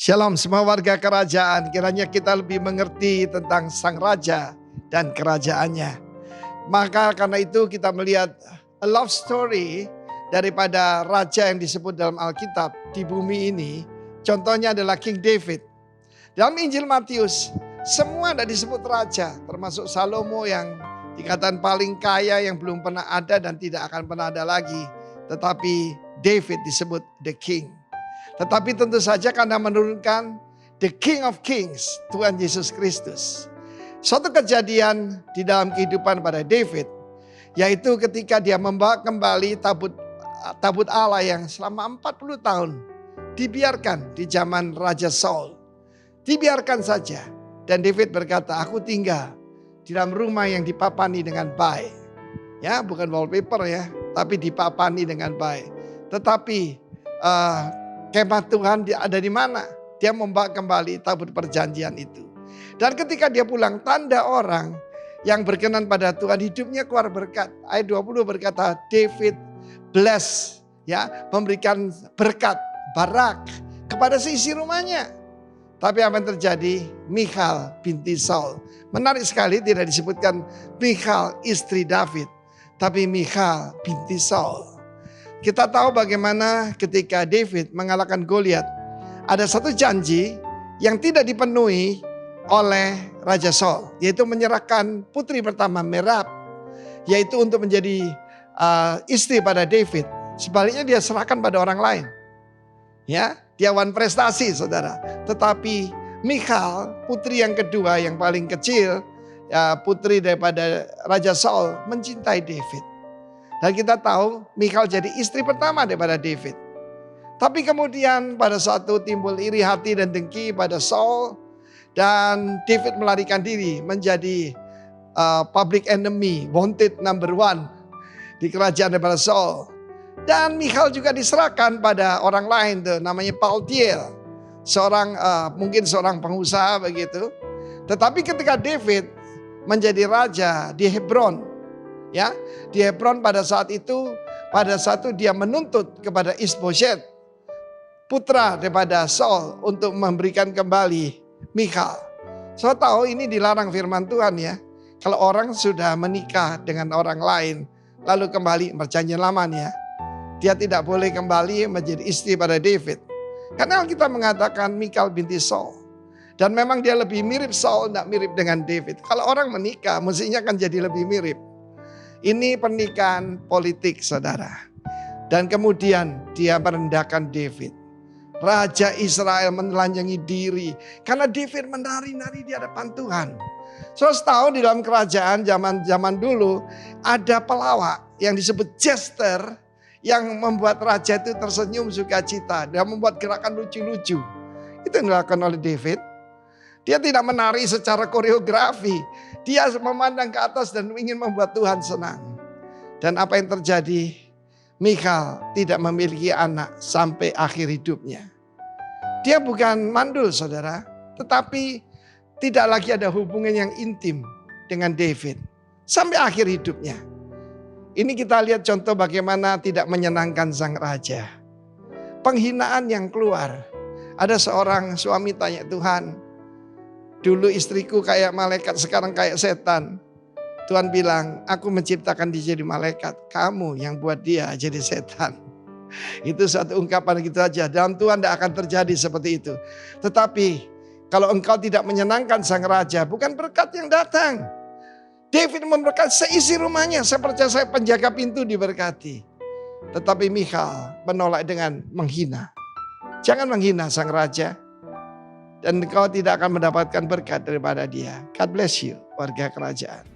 Shalom semua warga kerajaan, kiranya kita lebih mengerti tentang sang raja dan kerajaannya. Maka karena itu kita melihat a love story daripada raja yang disebut dalam Alkitab di bumi ini. Contohnya adalah King David. Dalam Injil Matius, semua ada disebut raja, termasuk Salomo yang dikatakan paling kaya yang belum pernah ada dan tidak akan pernah ada lagi. Tetapi David disebut the king. Tetapi tentu saja karena menurunkan the King of Kings, Tuhan Yesus Kristus. Suatu kejadian di dalam kehidupan pada David, yaitu ketika dia membawa kembali tabut Allah yang selama 40 tahun dibiarkan di zaman Raja Saul. Dibiarkan saja. Dan David berkata, aku tinggal di dalam rumah yang dipapani dengan baik. Ya, bukan wallpaper ya, tapi dipapani dengan baik. Tetapi kemah Tuhan ada di mana? Dia membawa kembali tabut perjanjian itu. Dan ketika dia pulang, tanda orang yang berkenan pada Tuhan hidupnya keluar berkat. Ayat 20 berkata David bless, ya, memberikan berkat, barak kepada seisi rumahnya. Tapi apa yang terjadi? Michal binti Saul. Menarik sekali tidak disebutkan Michal istri David, tapi Michal binti Saul. Kita tahu bagaimana ketika David mengalahkan Goliat, ada satu janji yang tidak dipenuhi oleh Raja Saul, yaitu menyerahkan putri pertama Merab, yaitu untuk menjadi istri pada David. Sebaliknya dia serahkan pada orang lain. Ya, dia wan prestasi saudara. Tetapi Michal, putri yang kedua yang paling kecil, putri daripada Raja Saul, mencintai David. Dan kita tahu Michal jadi istri pertama daripada David. Tapi kemudian pada suatu timbul iri hati dan dengki pada Saul. Dan David melarikan diri menjadi public enemy, wanted number one di kerajaan daripada Saul. Dan Michal juga diserahkan pada orang lain tuh, namanya Paltiel. Mungkin seorang pengusaha begitu. Tetapi ketika David menjadi raja di Hebron. Ya, di Hebron pada saat itu dia menuntut kepada Isboset, putra daripada Saul, untuk memberikan kembali Michal. Saya tahu ini dilarang firman Tuhan ya. Kalau orang sudah menikah dengan orang lain, lalu kembali perjanjian lama ya, dia tidak boleh kembali menjadi istri pada David. Karena kita mengatakan Michal binti Saul. Dan memang dia lebih mirip Saul, tidak mirip dengan David. Kalau orang menikah, mestinya kan jadi lebih mirip. Ini pernikahan politik saudara. Dan kemudian dia merendahkan David. Raja Israel menelanjangi diri. Karena David menari-nari di hadapan Tuhan. Saudara tahu di dalam kerajaan zaman dulu ada pelawak yang disebut jester. Yang membuat raja itu tersenyum sukacita. Dia membuat gerakan lucu-lucu. Itu yang dilakukan oleh David. Dia tidak menari secara koreografi. Dia memandang ke atas dan ingin membuat Tuhan senang. Dan apa yang terjadi? Michal tidak memiliki anak sampai akhir hidupnya. Dia bukan mandul saudara. Tetapi tidak lagi ada hubungan yang intim dengan David. Sampai akhir hidupnya. Ini kita lihat contoh bagaimana tidak menyenangkan sang raja. Penghinaan yang keluar. Ada seorang suami tanya, Tuhan, dulu istriku kayak malaikat, sekarang kayak setan. Tuhan bilang, aku menciptakan dia jadi malaikat. Kamu yang buat dia jadi setan. Itu satu ungkapan gitu aja. Dalam Tuhan tidak akan terjadi seperti itu. Tetapi kalau engkau tidak menyenangkan sang raja, bukan berkat yang datang. David memberkati seisi rumahnya. Saya percaya penjaga pintu diberkati. Tetapi Michal menolak dengan menghina. Jangan menghina sang raja. Dan engkau tidak akan mendapatkan berkat daripada dia. God bless you, warga kerajaan.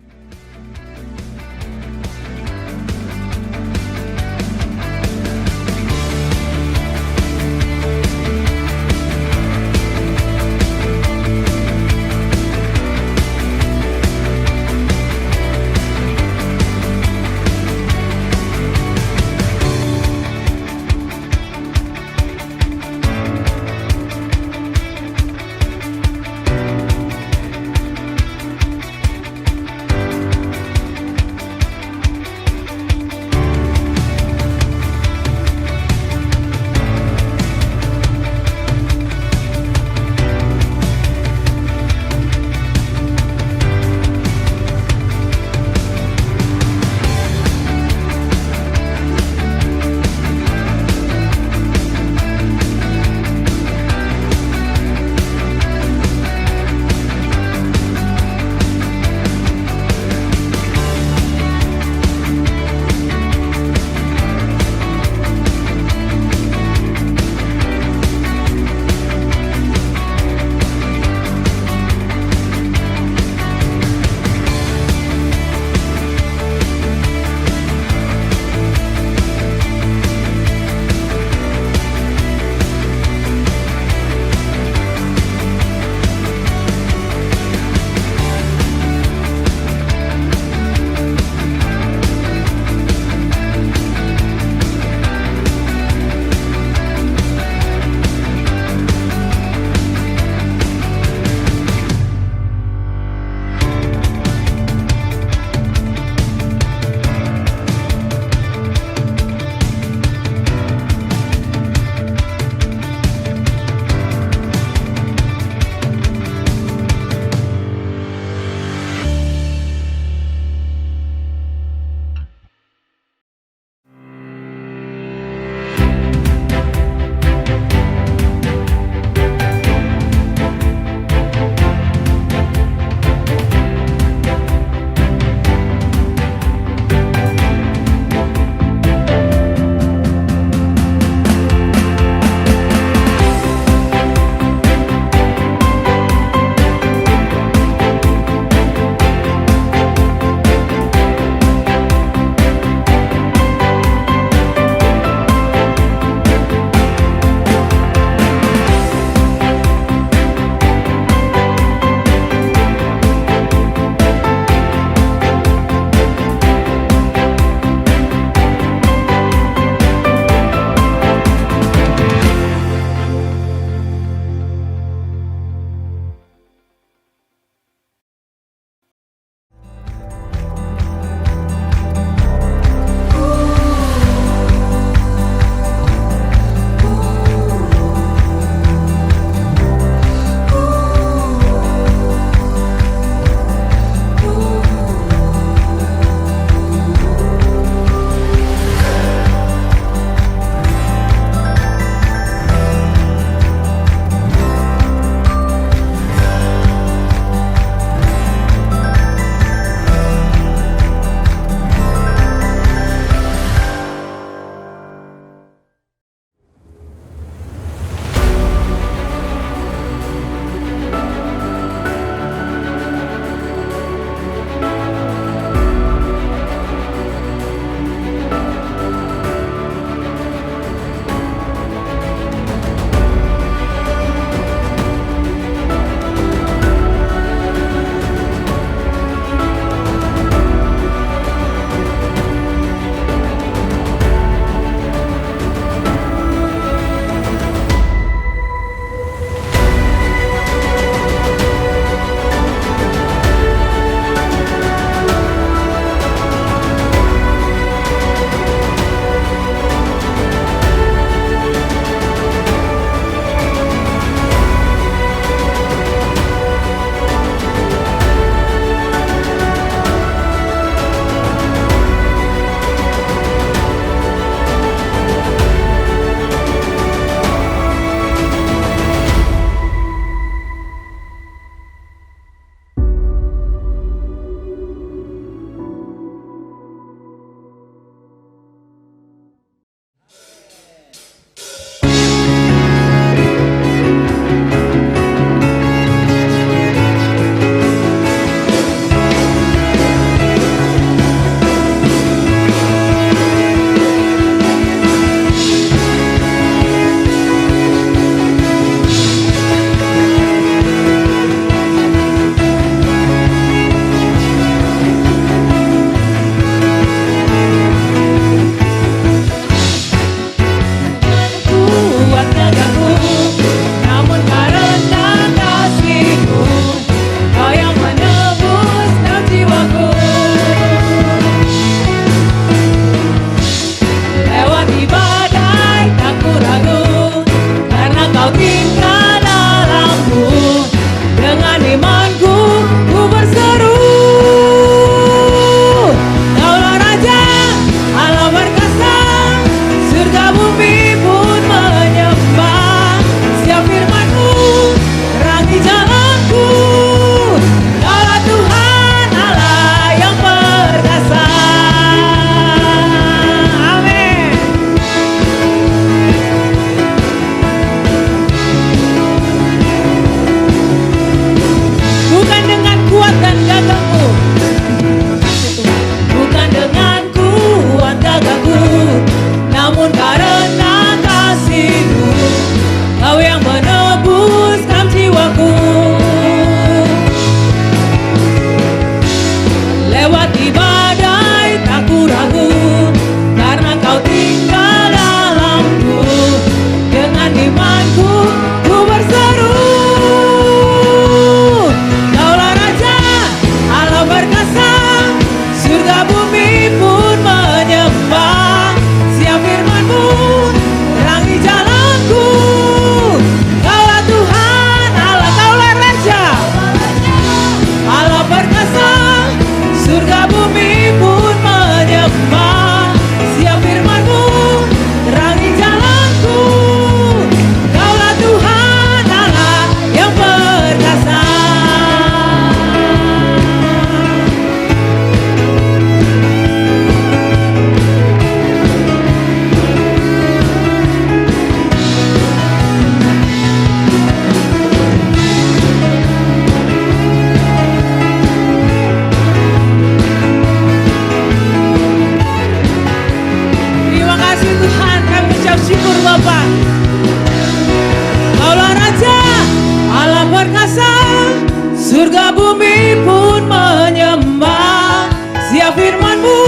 firman-Mu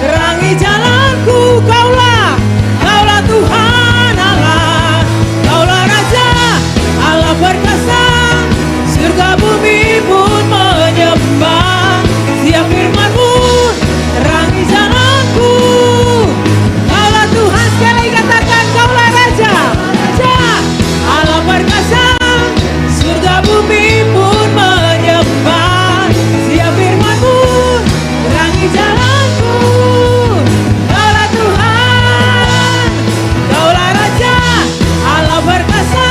terangi jalanku. Kaulah Tuhan Allah, Kaulah Raja Allah perkasa, surga bumi pun menyembah. Siap firman-Mu terangi jalanku. Kaulah Tuhan, sekali katakan Kaulah Raja, Raja Allah perkasa, surga bumi pun menyembah. Siap firman-Mu terangi jalanku. Kaulah Tuhan, Kaulah Raja Allah perkasa,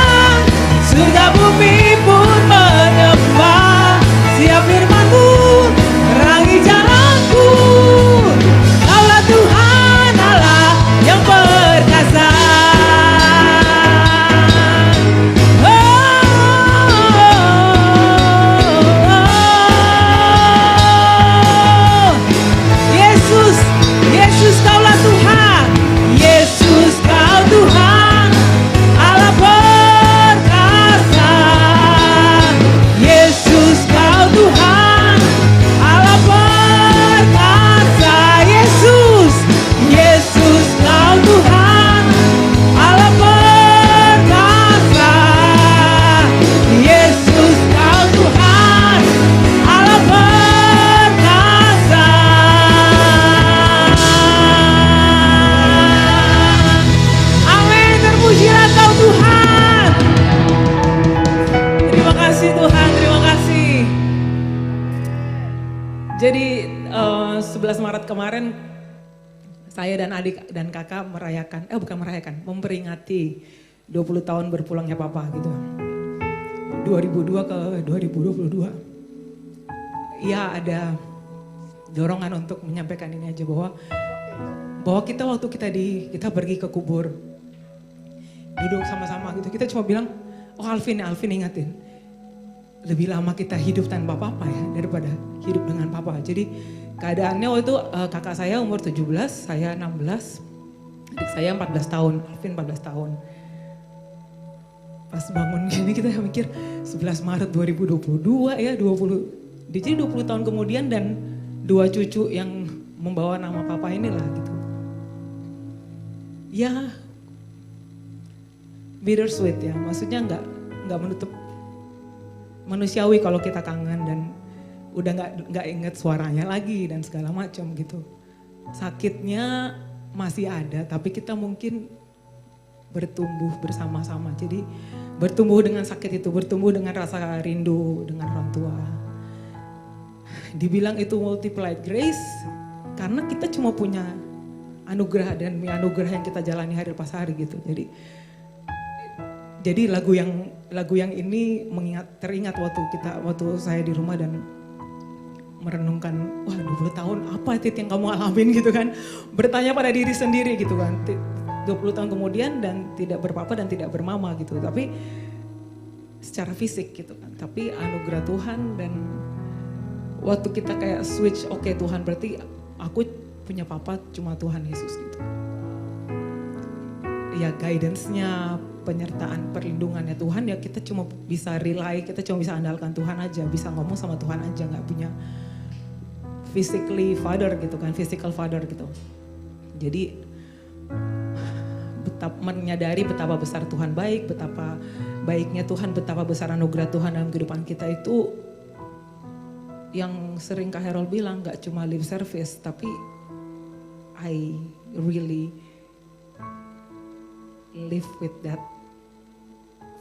surga bumi pun menyembah. Siap firman-Mu terangi jalanku. Kaulah Tuhan Allah yang perkasa. Yesus, Yesus Kaulah Tuhan, Yesus Kau Tuhan Allah perkasa. Yesus Kau Tuhan Allah perkasa. Yesus, Yesus Kau Tuhan Allah perkasa. Yesus Kau Tuhan Allah perkasa. Amin, terpujilah Kau Tuhan. Terima kasih Tuhan, terima kasih. Jadi 11 Maret kemarin saya dan adik dan kakak memperingati 20 tahun berpulangnya Papa gitu. 2002 ke 2022. Ya ada dorongan untuk menyampaikan ini aja bahwa kita waktu kita pergi ke kubur, duduk sama-sama gitu, kita cuma bilang, oh Alvin ingatin, lebih lama kita hidup tanpa Papa ya daripada hidup dengan Papa. Jadi keadaannya waktu itu kakak saya umur 17, saya 16, adik saya 14 tahun, Alvin 14 tahun. Pas bangun gini kita mikir 11 Maret 2022 ya, jadi 20 tahun kemudian dan 2 cucu yang membawa nama Papa inilah gitu. Ya bittersweet ya, maksudnya nggak menutup manusiawi kalau kita kangen dan udah nggak inget suaranya lagi dan segala macam gitu. Sakitnya masih ada, tapi kita mungkin bertumbuh bersama-sama. Jadi bertumbuh dengan sakit itu, bertumbuh dengan rasa rindu dengan orang tua. Dibilang itu multiplied grace karena kita cuma punya anugerah dan anugerah yang kita jalani hari pas hari gitu. Jadi lagu yang ini teringat waktu saya di rumah dan merenungkan, wah 20 tahun apa Tit yang kamu alamin gitu kan. Bertanya pada diri sendiri gitu kan. 20 tahun kemudian dan tidak berpapa dan tidak bermama gitu. Tapi secara fisik gitu kan. Tapi anugerah Tuhan dan waktu kita kayak switch, oke Tuhan berarti aku punya papa cuma Tuhan Yesus gitu. Ya guidance-nya, penyertaan, perlindungannya Tuhan ya kita cuma bisa rely, kita cuma bisa andalkan Tuhan aja. Bisa ngomong sama Tuhan aja, gak punya physically father gitu kan, physical father gitu. Jadi menyadari betapa besar Tuhan baik, betapa baiknya Tuhan, betapa besar anugerah Tuhan dalam kehidupan kita itu yang sering Kak Harold bilang gak cuma lip service, tapi I really live with that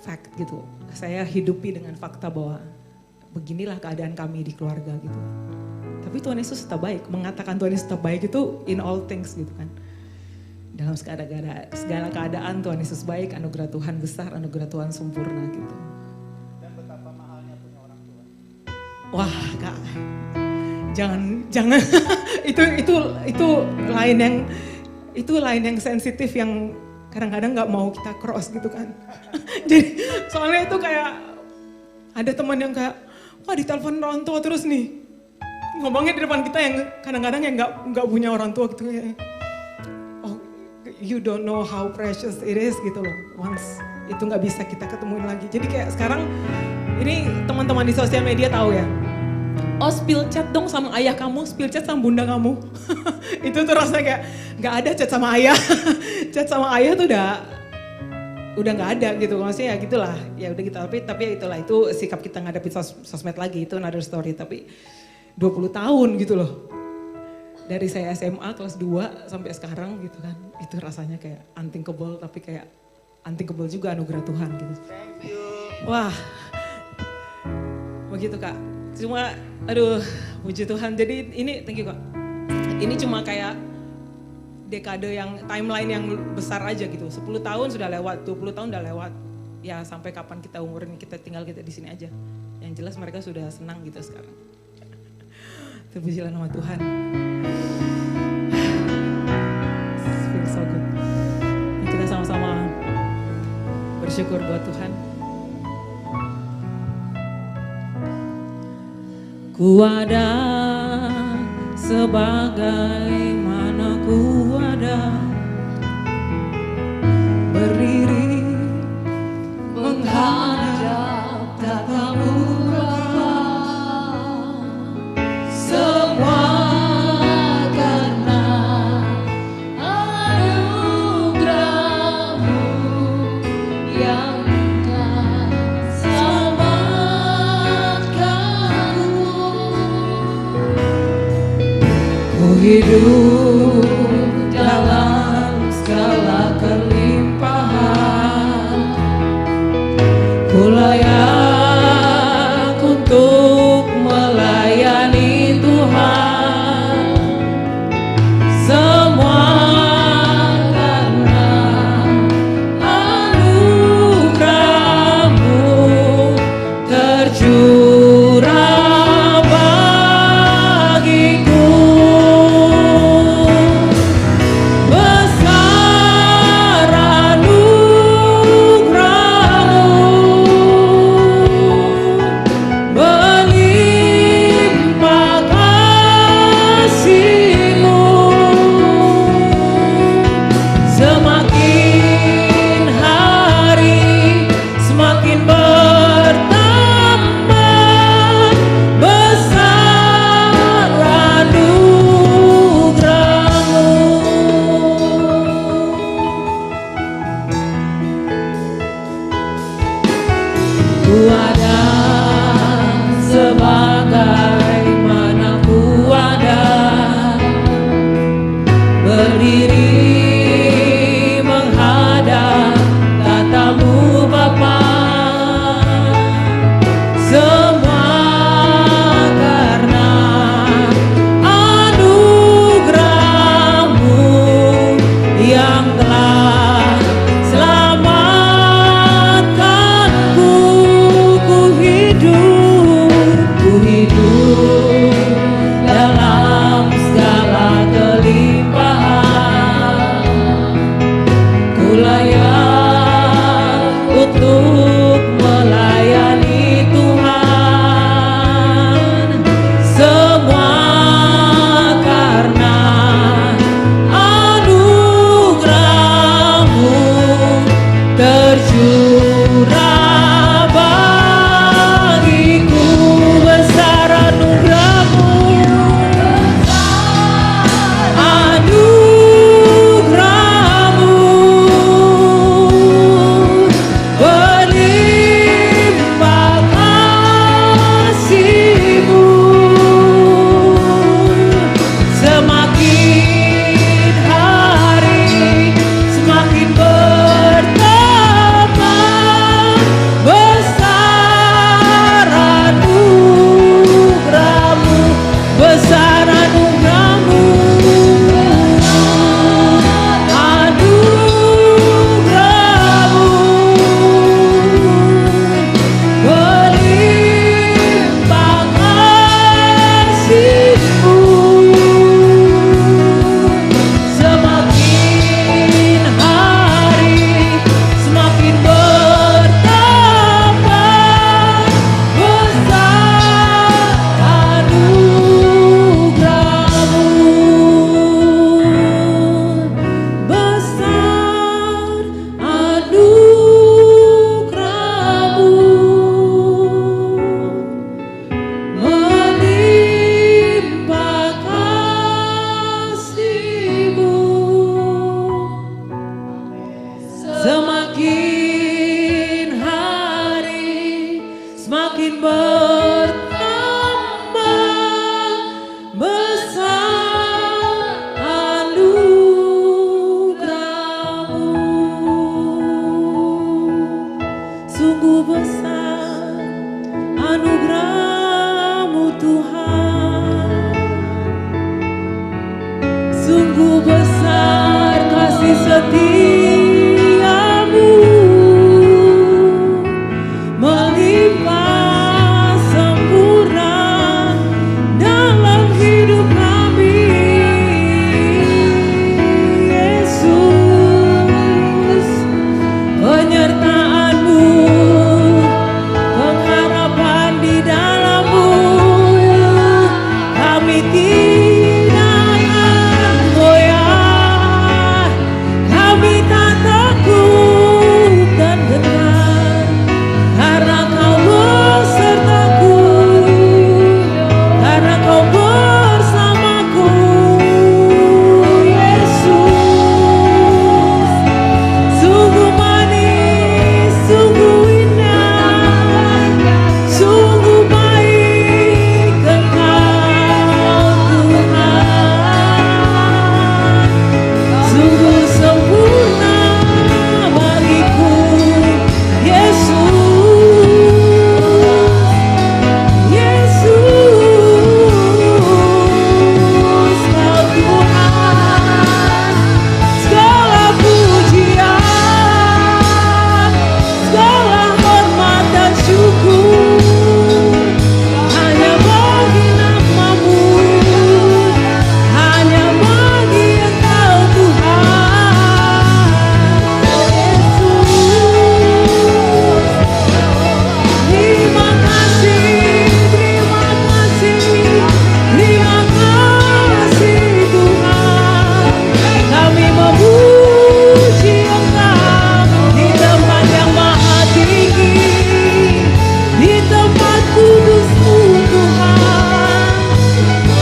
fact gitu. Saya hidupi dengan fakta bahwa beginilah keadaan kami di keluarga gitu. Tapi Tuhan Yesus tetap baik, mengatakan Tuhan Yesus tetap baik itu in all things gitu kan. Dalam segala keadaan Tuhan Yesus baik, anugerah Tuhan besar, anugerah Tuhan sempurna gitu. Dan betapa mahalnya punya orang tua. Wah Kak, jangan itu lain yang sensitif yang kadang-kadang nggak mau kita cross gitu kan. Jadi soalnya itu kayak ada teman yang kayak, wah ditelepon orang tua terus nih. Ngomongnya di depan kita yang kadang-kadang yang nggak punya orang tua gitu kayak, oh you don't know how precious it is gitu loh. Once itu nggak bisa kita ketemuin lagi. Jadi kayak sekarang ini teman-teman di sosial media tahu ya. oh spill chat dong sama ayah kamu, spill chat sama bunda kamu. Itu tuh rasanya kayak gak ada chat sama ayah. Chat sama ayah tuh udah nggak ada gitu, maksudnya ya gitulah, ya udah gitu, tapi ya itulah, itu sikap kita ngadepin sosmed lagi, itu another story. Tapi 20 tahun gitu loh, dari saya SMA kelas 2 sampai sekarang gitu kan, itu rasanya kayak unthinkable, tapi kayak unthinkable juga anugerah Tuhan gitu. Wah, begitu Kak, cuma aduh puji Tuhan. Jadi ini thank you Kak, ini cuma kayak dekade yang timeline yang besar aja gitu. 10 tahun sudah lewat, 20 tahun udah lewat. Ya sampai kapan kita umurin, kita tinggal kita di sini aja. Yang jelas mereka sudah senang gitu sekarang. Terpujilah nama Tuhan. Feels so good. Kita sama-sama bersyukur buat Tuhan. Ku ada sebagaimana ku ada, berdiri menghadap tatamu Bapa, semua karena anugerah-Mu yang telah selamatkanku. Ku hidup dalam segala kelimpahan, ku layak untuk melayani Tuhan. Semua karena anugerah-Mu tercurah bagiku. Besar anugerah-Mu, melimpah kasih-Mu. Semakin hari semakin bertambah, besar anugerah-Mu. Ku ada sebagaimana ku ada, berdiri menghadap tatamu Bapa, semua karena anugerah-Mu yang telah selamatkanku. Ku hidup dalam segala kelimpahan, Sungguh besar kasih setiamu, melimpah sempurna dalam hidup kami. Yesus, penyertaan-Mu, pengharapan di dalam-Mu, kami tidak akan goyah, kami tak takut dan gentar, karena Kau besertaku, karena Kau bersamaku. Yesus, sungguh manis, sungguh indah, sungguh baik Engkau Tuhan, sungguh sempurna bagiku. Yesus, Kau Tuhan, segala pujian, segala hormat dan syukur hanya bagi nama-Mu, hanya bagi Engkau Tuhan. Terima kasih, terima kasih, terima kasih Tuhan. Kami memuji Engkau di tempat yang maha tinggi, di tempat kudus-Mu Tuhan.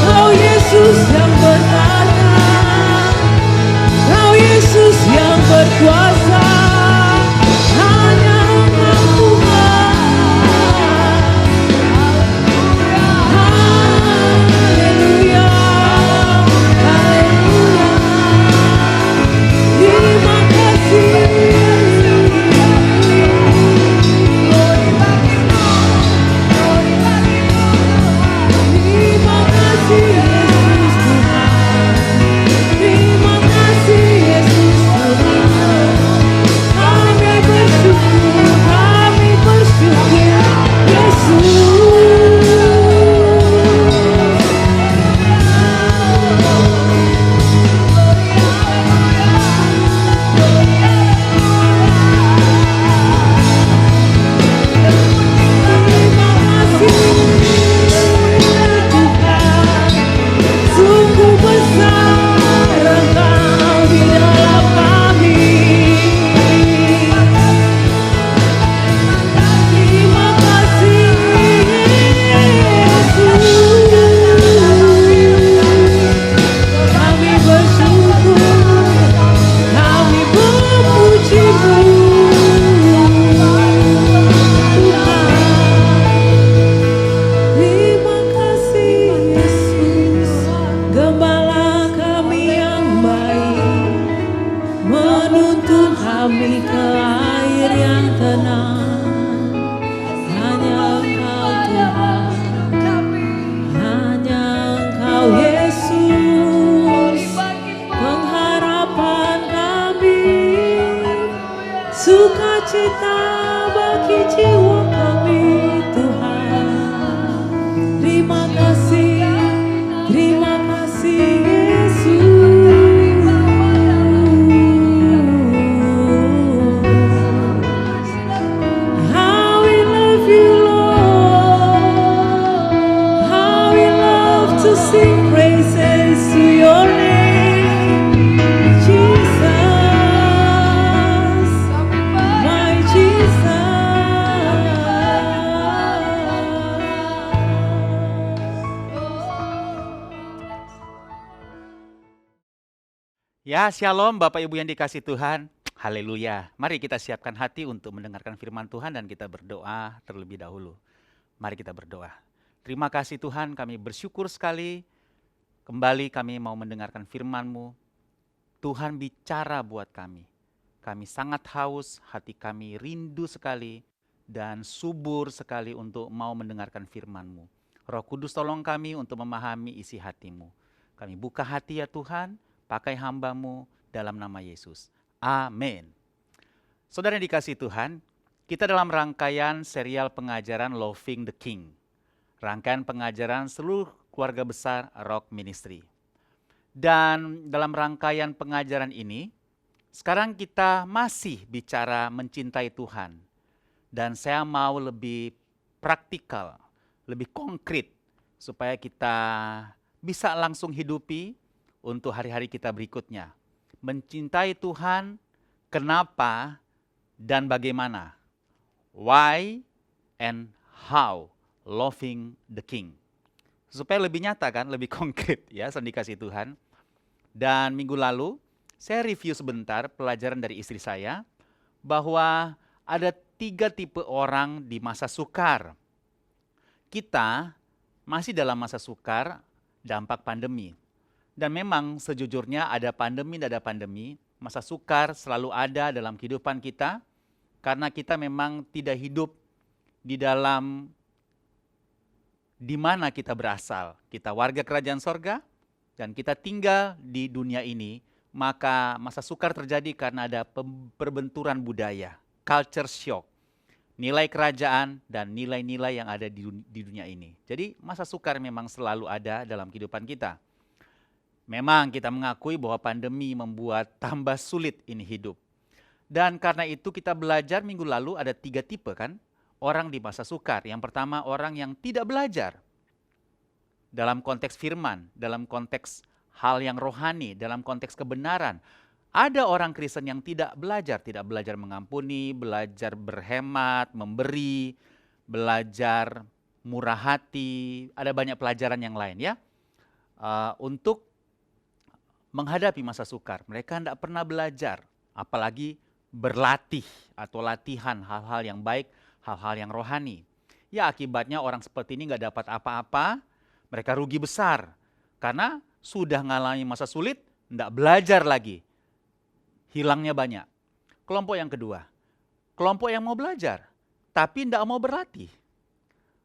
Kau Yesus yang berkata, Kau Yesus yang berkuasa, hanya Engkau Tuhan. Haleluya, haleluya. Terima kasih. Terima kasih Yesus Tuhan. Terima kasih Yesus Tuhan. Kami bersyukur Yesus. Terima kasih Tuhan, sungguh besar Engkau di dalam kami. Terima kasih Yesus, kami bersyukur, kami memuji-Mu Tuhan. Terima kasih Yesus, Gembala kami yang baik, menuntun kami ke air yang tenang. Hanya Engkau Tuhan, hanya Engkau Yesus, pengharapan kami, sukacita bagi jiwa kami Tuhan. Terima kasih Yesus. How we love you Lord, how we love to sing praises to your name, Jesus, my Ya, shalom Bapak Ibu yang dikasih Tuhan. Haleluya. Mari kita siapkan hati untuk mendengarkan firman Tuhan dan kita berdoa terlebih dahulu. Mari kita berdoa. Terima kasih Tuhan, kami bersyukur sekali. Kembali kami mau mendengarkan firman-Mu. Tuhan bicara buat kami. Kami sangat haus, hati kami rindu sekali dan subur sekali untuk mau mendengarkan firman-Mu. Roh Kudus tolong kami untuk memahami isi hati-Mu. Kami buka hati ya Tuhan, pakai hamba-Mu dalam nama Yesus. Amin. Saudara yang dikasihi Tuhan, kita dalam rangkaian serial pengajaran Loving the King. Rangkaian pengajaran seluruh keluarga besar Rock Ministry. Dan dalam rangkaian pengajaran ini, sekarang kita masih bicara mencintai Tuhan. Dan saya mau lebih praktikal, lebih konkret, supaya kita bisa langsung hidupi untuk hari-hari kita berikutnya. Mencintai Tuhan, kenapa dan bagaimana. Why and how loving the King. Supaya lebih nyata kan, lebih konkret ya, dikasih Tuhan. Dan minggu lalu, saya review sebentar pelajaran dari istri saya, bahwa ada 3 tipe orang di masa sukar. Kita masih dalam masa sukar, dampak pandemi. Dan memang sejujurnya ada pandemi, masa sukar selalu ada dalam kehidupan kita, karena kita memang tidak hidup di dalam di mana kita berasal. Kita warga kerajaan sorga dan kita tinggal di dunia ini, maka masa sukar terjadi karena ada perbenturan budaya, culture shock, nilai kerajaan dan nilai-nilai yang ada di dunia ini. Jadi masa sukar memang selalu ada dalam kehidupan kita. Memang kita mengakui bahwa pandemi membuat tambah sulit ini hidup. Dan karena itu kita belajar minggu lalu ada 3 tipe kan, orang di masa sukar. Yang pertama orang yang tidak belajar. Dalam konteks firman, dalam konteks hal yang rohani, dalam konteks kebenaran. Ada orang Kristen yang tidak belajar mengampuni, belajar berhemat, memberi, belajar murah hati, ada banyak pelajaran yang lain ya. Untuk menghadapi masa sukar, mereka tidak pernah belajar, apalagi berlatih atau latihan hal-hal yang baik, hal-hal yang rohani. Ya akibatnya orang seperti ini nggak dapat apa-apa, mereka rugi besar. Karena sudah mengalami masa sulit, tidak belajar lagi. Hilangnya banyak. Kelompok yang kedua, kelompok yang mau belajar, tapi tidak mau berlatih.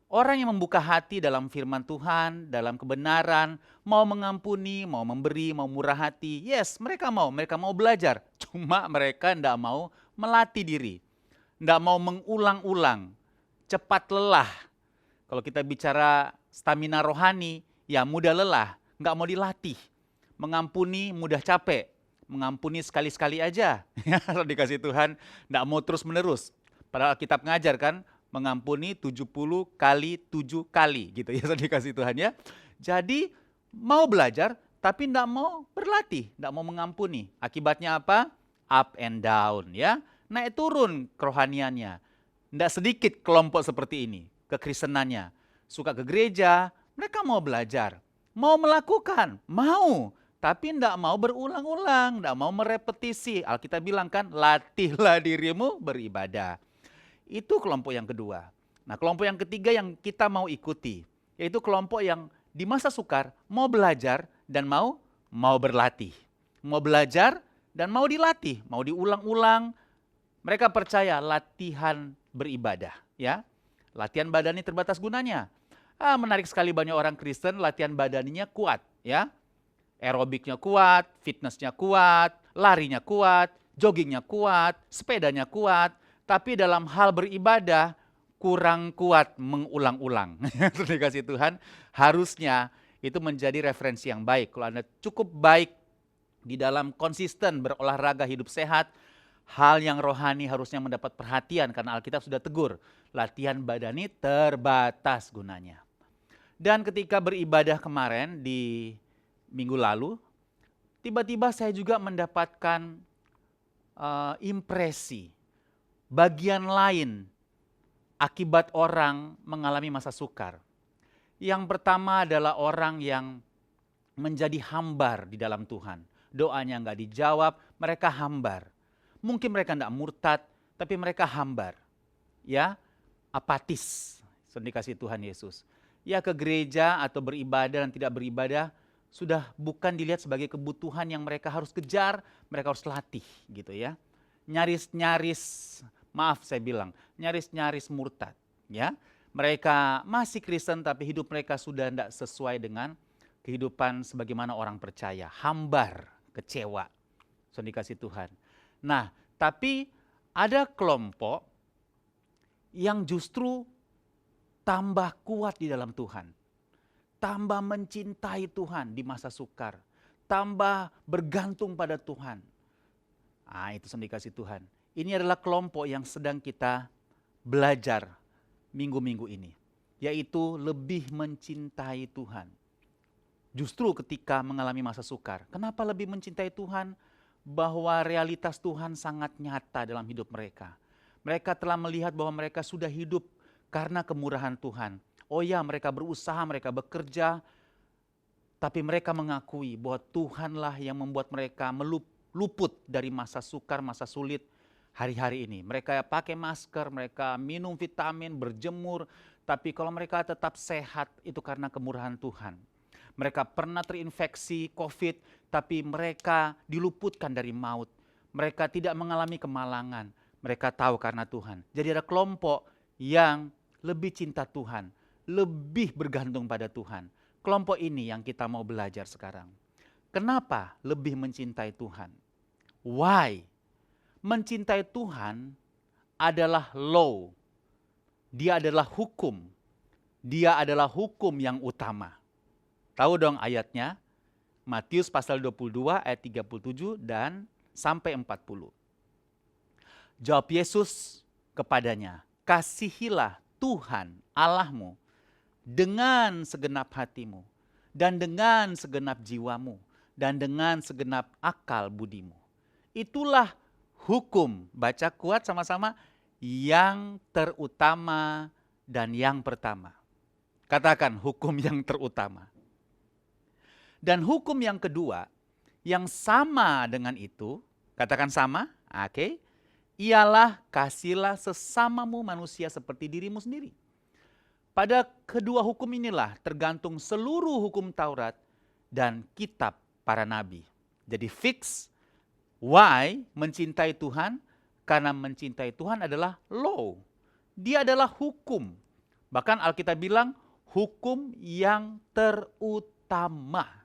Orang yang membuka hati dalam firman Tuhan, dalam kebenaran, mau mengampuni, mau memberi, mau murah hati. Yes, mereka mau belajar. Cuma mereka tidak mau melatih diri. Tidak mau mengulang-ulang, cepat lelah. Kalau kita bicara stamina rohani, ya mudah lelah, nggak mau dilatih. Mengampuni mudah capek, mengampuni sekali-sekali aja. Kalau dikasih Tuhan, nggak mau terus-menerus. Padahal kitab ngajar kan, mengampuni 70 kali 7 kali gitu ya, dikasih Tuhan ya. Jadi mau belajar, tapi tidak mau berlatih, tidak mau mengampuni. Akibatnya apa? Up and down ya. Naik turun kerohaniannya. Tidak sedikit kelompok seperti ini, kekristenannya. Suka ke gereja, mereka mau belajar. Mau melakukan, mau. Tapi tidak mau berulang-ulang, tidak mau merepetisi. Alkitab bilang kan, latihlah dirimu beribadah. Itu kelompok yang kedua. Nah kelompok yang ketiga yang kita mau ikuti, yaitu kelompok yang di masa sukar mau belajar dan mau berlatih. Mau belajar dan mau dilatih, mau diulang-ulang. Mereka percaya latihan beribadah, ya. Latihan badannya terbatas gunanya. Menarik sekali banyak orang Kristen latihan badannya kuat, ya. Aerobiknya kuat, fitnessnya kuat, larinya kuat, joggingnya kuat, sepedanya kuat. Tapi dalam hal beribadah kurang kuat mengulang-ulang. Dikasih Tuhan, harusnya itu menjadi referensi yang baik. Kalau Anda cukup baik di dalam konsisten berolahraga hidup sehat, hal yang rohani harusnya mendapat perhatian karena Alkitab sudah tegur. Latihan badani terbatas gunanya. Dan ketika beribadah kemarin di minggu lalu, tiba-tiba saya juga mendapatkan impresi. Bagian lain akibat orang mengalami masa sukar. Yang pertama adalah orang yang menjadi hambar di dalam Tuhan. Doanya nggak dijawab, mereka hambar. Mungkin mereka nggak murtad, tapi mereka hambar. Ya, apatis. Dikasih Tuhan Yesus. Ya ke gereja atau beribadah dan tidak beribadah sudah bukan dilihat sebagai kebutuhan yang mereka harus kejar, mereka harus latih gitu ya. Nyaris-nyaris, maaf saya bilang, nyaris-nyaris murtad. Ya, mereka masih Kristen tapi hidup mereka sudah tidak sesuai dengan kehidupan sebagaimana orang percaya. Hambar kecewa. Saudara dikasih Tuhan. Nah, tapi ada kelompok yang justru tambah kuat di dalam Tuhan. Tambah mencintai Tuhan di masa sukar. Tambah bergantung pada Tuhan. Ah, itu saudara dikasih Tuhan. Ini adalah kelompok yang sedang kita belajar minggu-minggu ini. Yaitu lebih mencintai Tuhan. Justru ketika mengalami masa sukar. Kenapa lebih mencintai Tuhan? Bahwa realitas Tuhan sangat nyata dalam hidup mereka. Mereka telah melihat bahwa mereka sudah hidup karena kemurahan Tuhan. Oh ya, mereka berusaha, mereka bekerja. Tapi mereka mengakui bahwa Tuhanlah yang membuat mereka luput dari masa sukar, masa sulit hari-hari ini. Mereka pakai masker, mereka minum vitamin, berjemur. Tapi kalau mereka tetap sehat, itu karena kemurahan Tuhan. Mereka pernah terinfeksi COVID, tapi mereka diluputkan dari maut. Mereka tidak mengalami kemalangan. Mereka tahu karena Tuhan. Jadi ada kelompok yang lebih cinta Tuhan, lebih bergantung pada Tuhan. Kelompok ini yang kita mau belajar sekarang. Kenapa lebih mencintai Tuhan? Why? Mencintai Tuhan adalah law. Dia adalah hukum. Dia adalah hukum yang utama. Tahu dong ayatnya? Matius pasal 22 ayat 37 dan sampai 40. Jawab Yesus kepadanya, kasihilah Tuhan Allahmu dengan segenap hatimu dan dengan segenap jiwamu dan dengan segenap akal budimu. Itulah hukum, baca kuat sama-sama, yang terutama dan yang pertama. Katakan hukum yang terutama. Dan hukum yang kedua, yang sama dengan itu, katakan sama, oke, ialah kasihlah sesamamu manusia seperti dirimu sendiri. Pada kedua hukum inilah tergantung seluruh hukum Taurat dan kitab para nabi. Jadi fix, why mencintai Tuhan? Karena mencintai Tuhan adalah law. Dia adalah hukum. Bahkan Alkitab bilang hukum yang terutama.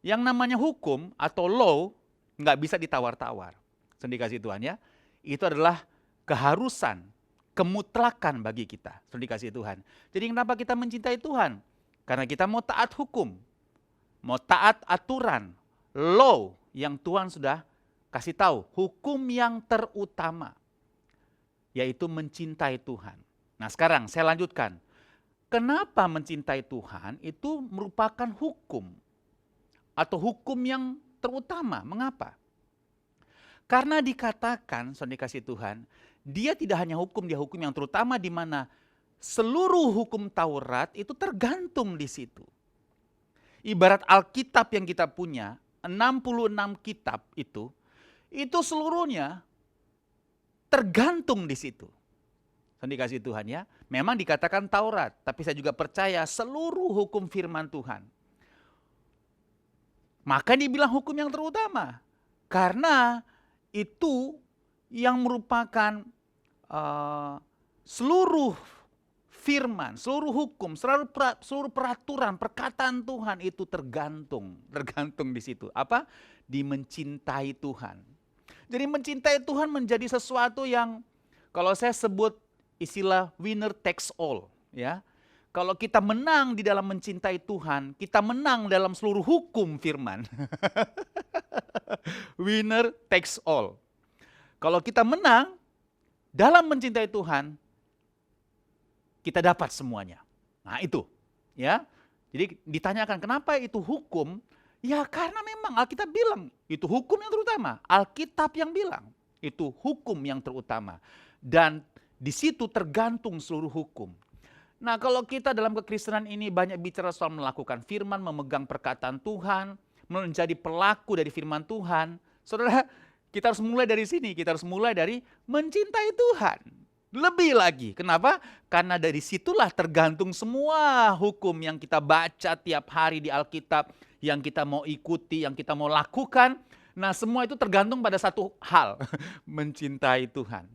Yang namanya hukum atau law nggak bisa ditawar-tawar. Sudah dikasih Tuhan ya. Itu adalah keharusan, kemutlakan bagi kita. Sudah dikasih Tuhan. Jadi kenapa kita mencintai Tuhan? Karena kita mau taat hukum. Mau taat aturan. Law yang Tuhan sudah kasih tahu. Hukum yang terutama. Yaitu mencintai Tuhan. Nah sekarang saya lanjutkan. Kenapa mencintai Tuhan itu merupakan hukum? Atau hukum yang terutama. Mengapa? Karena dikatakan, saudara dikasih Tuhan, dia tidak hanya hukum, dia hukum yang terutama di mana seluruh hukum Taurat itu tergantung di situ. Ibarat Alkitab yang kita punya, 66 kitab itu seluruhnya tergantung di situ. Saudara dikasih Tuhan ya, memang dikatakan Taurat, tapi saya juga percaya seluruh hukum firman Tuhan. Maka dibilang hukum yang terutama. Karena itu yang merupakan seluruh firman, seluruh hukum, seluruh peraturan, perkataan Tuhan itu tergantung di situ. Apa? Di mencintai Tuhan. Jadi mencintai Tuhan menjadi sesuatu yang kalau saya sebut istilah winner takes all, ya. Kalau kita menang di dalam mencintai Tuhan, kita menang dalam seluruh hukum firman. Winner takes all. Kalau kita menang dalam mencintai Tuhan, kita dapat semuanya. Nah itu, ya. Jadi ditanyakan kenapa itu hukum? Ya karena memang Alkitab bilang itu hukum yang terutama. Alkitab yang bilang itu hukum yang terutama. Dan di situ tergantung seluruh hukum. Nah kalau kita dalam kekristenan ini banyak bicara soal melakukan firman, memegang perkataan Tuhan, menjadi pelaku dari firman Tuhan. Saudara, kita harus mulai dari sini, kita harus mulai dari mencintai Tuhan. Lebih lagi, kenapa? Karena dari situlah tergantung semua hukum yang kita baca tiap hari di Alkitab, yang kita mau ikuti, yang kita mau lakukan. Nah semua itu tergantung pada satu hal, mencintai Tuhan.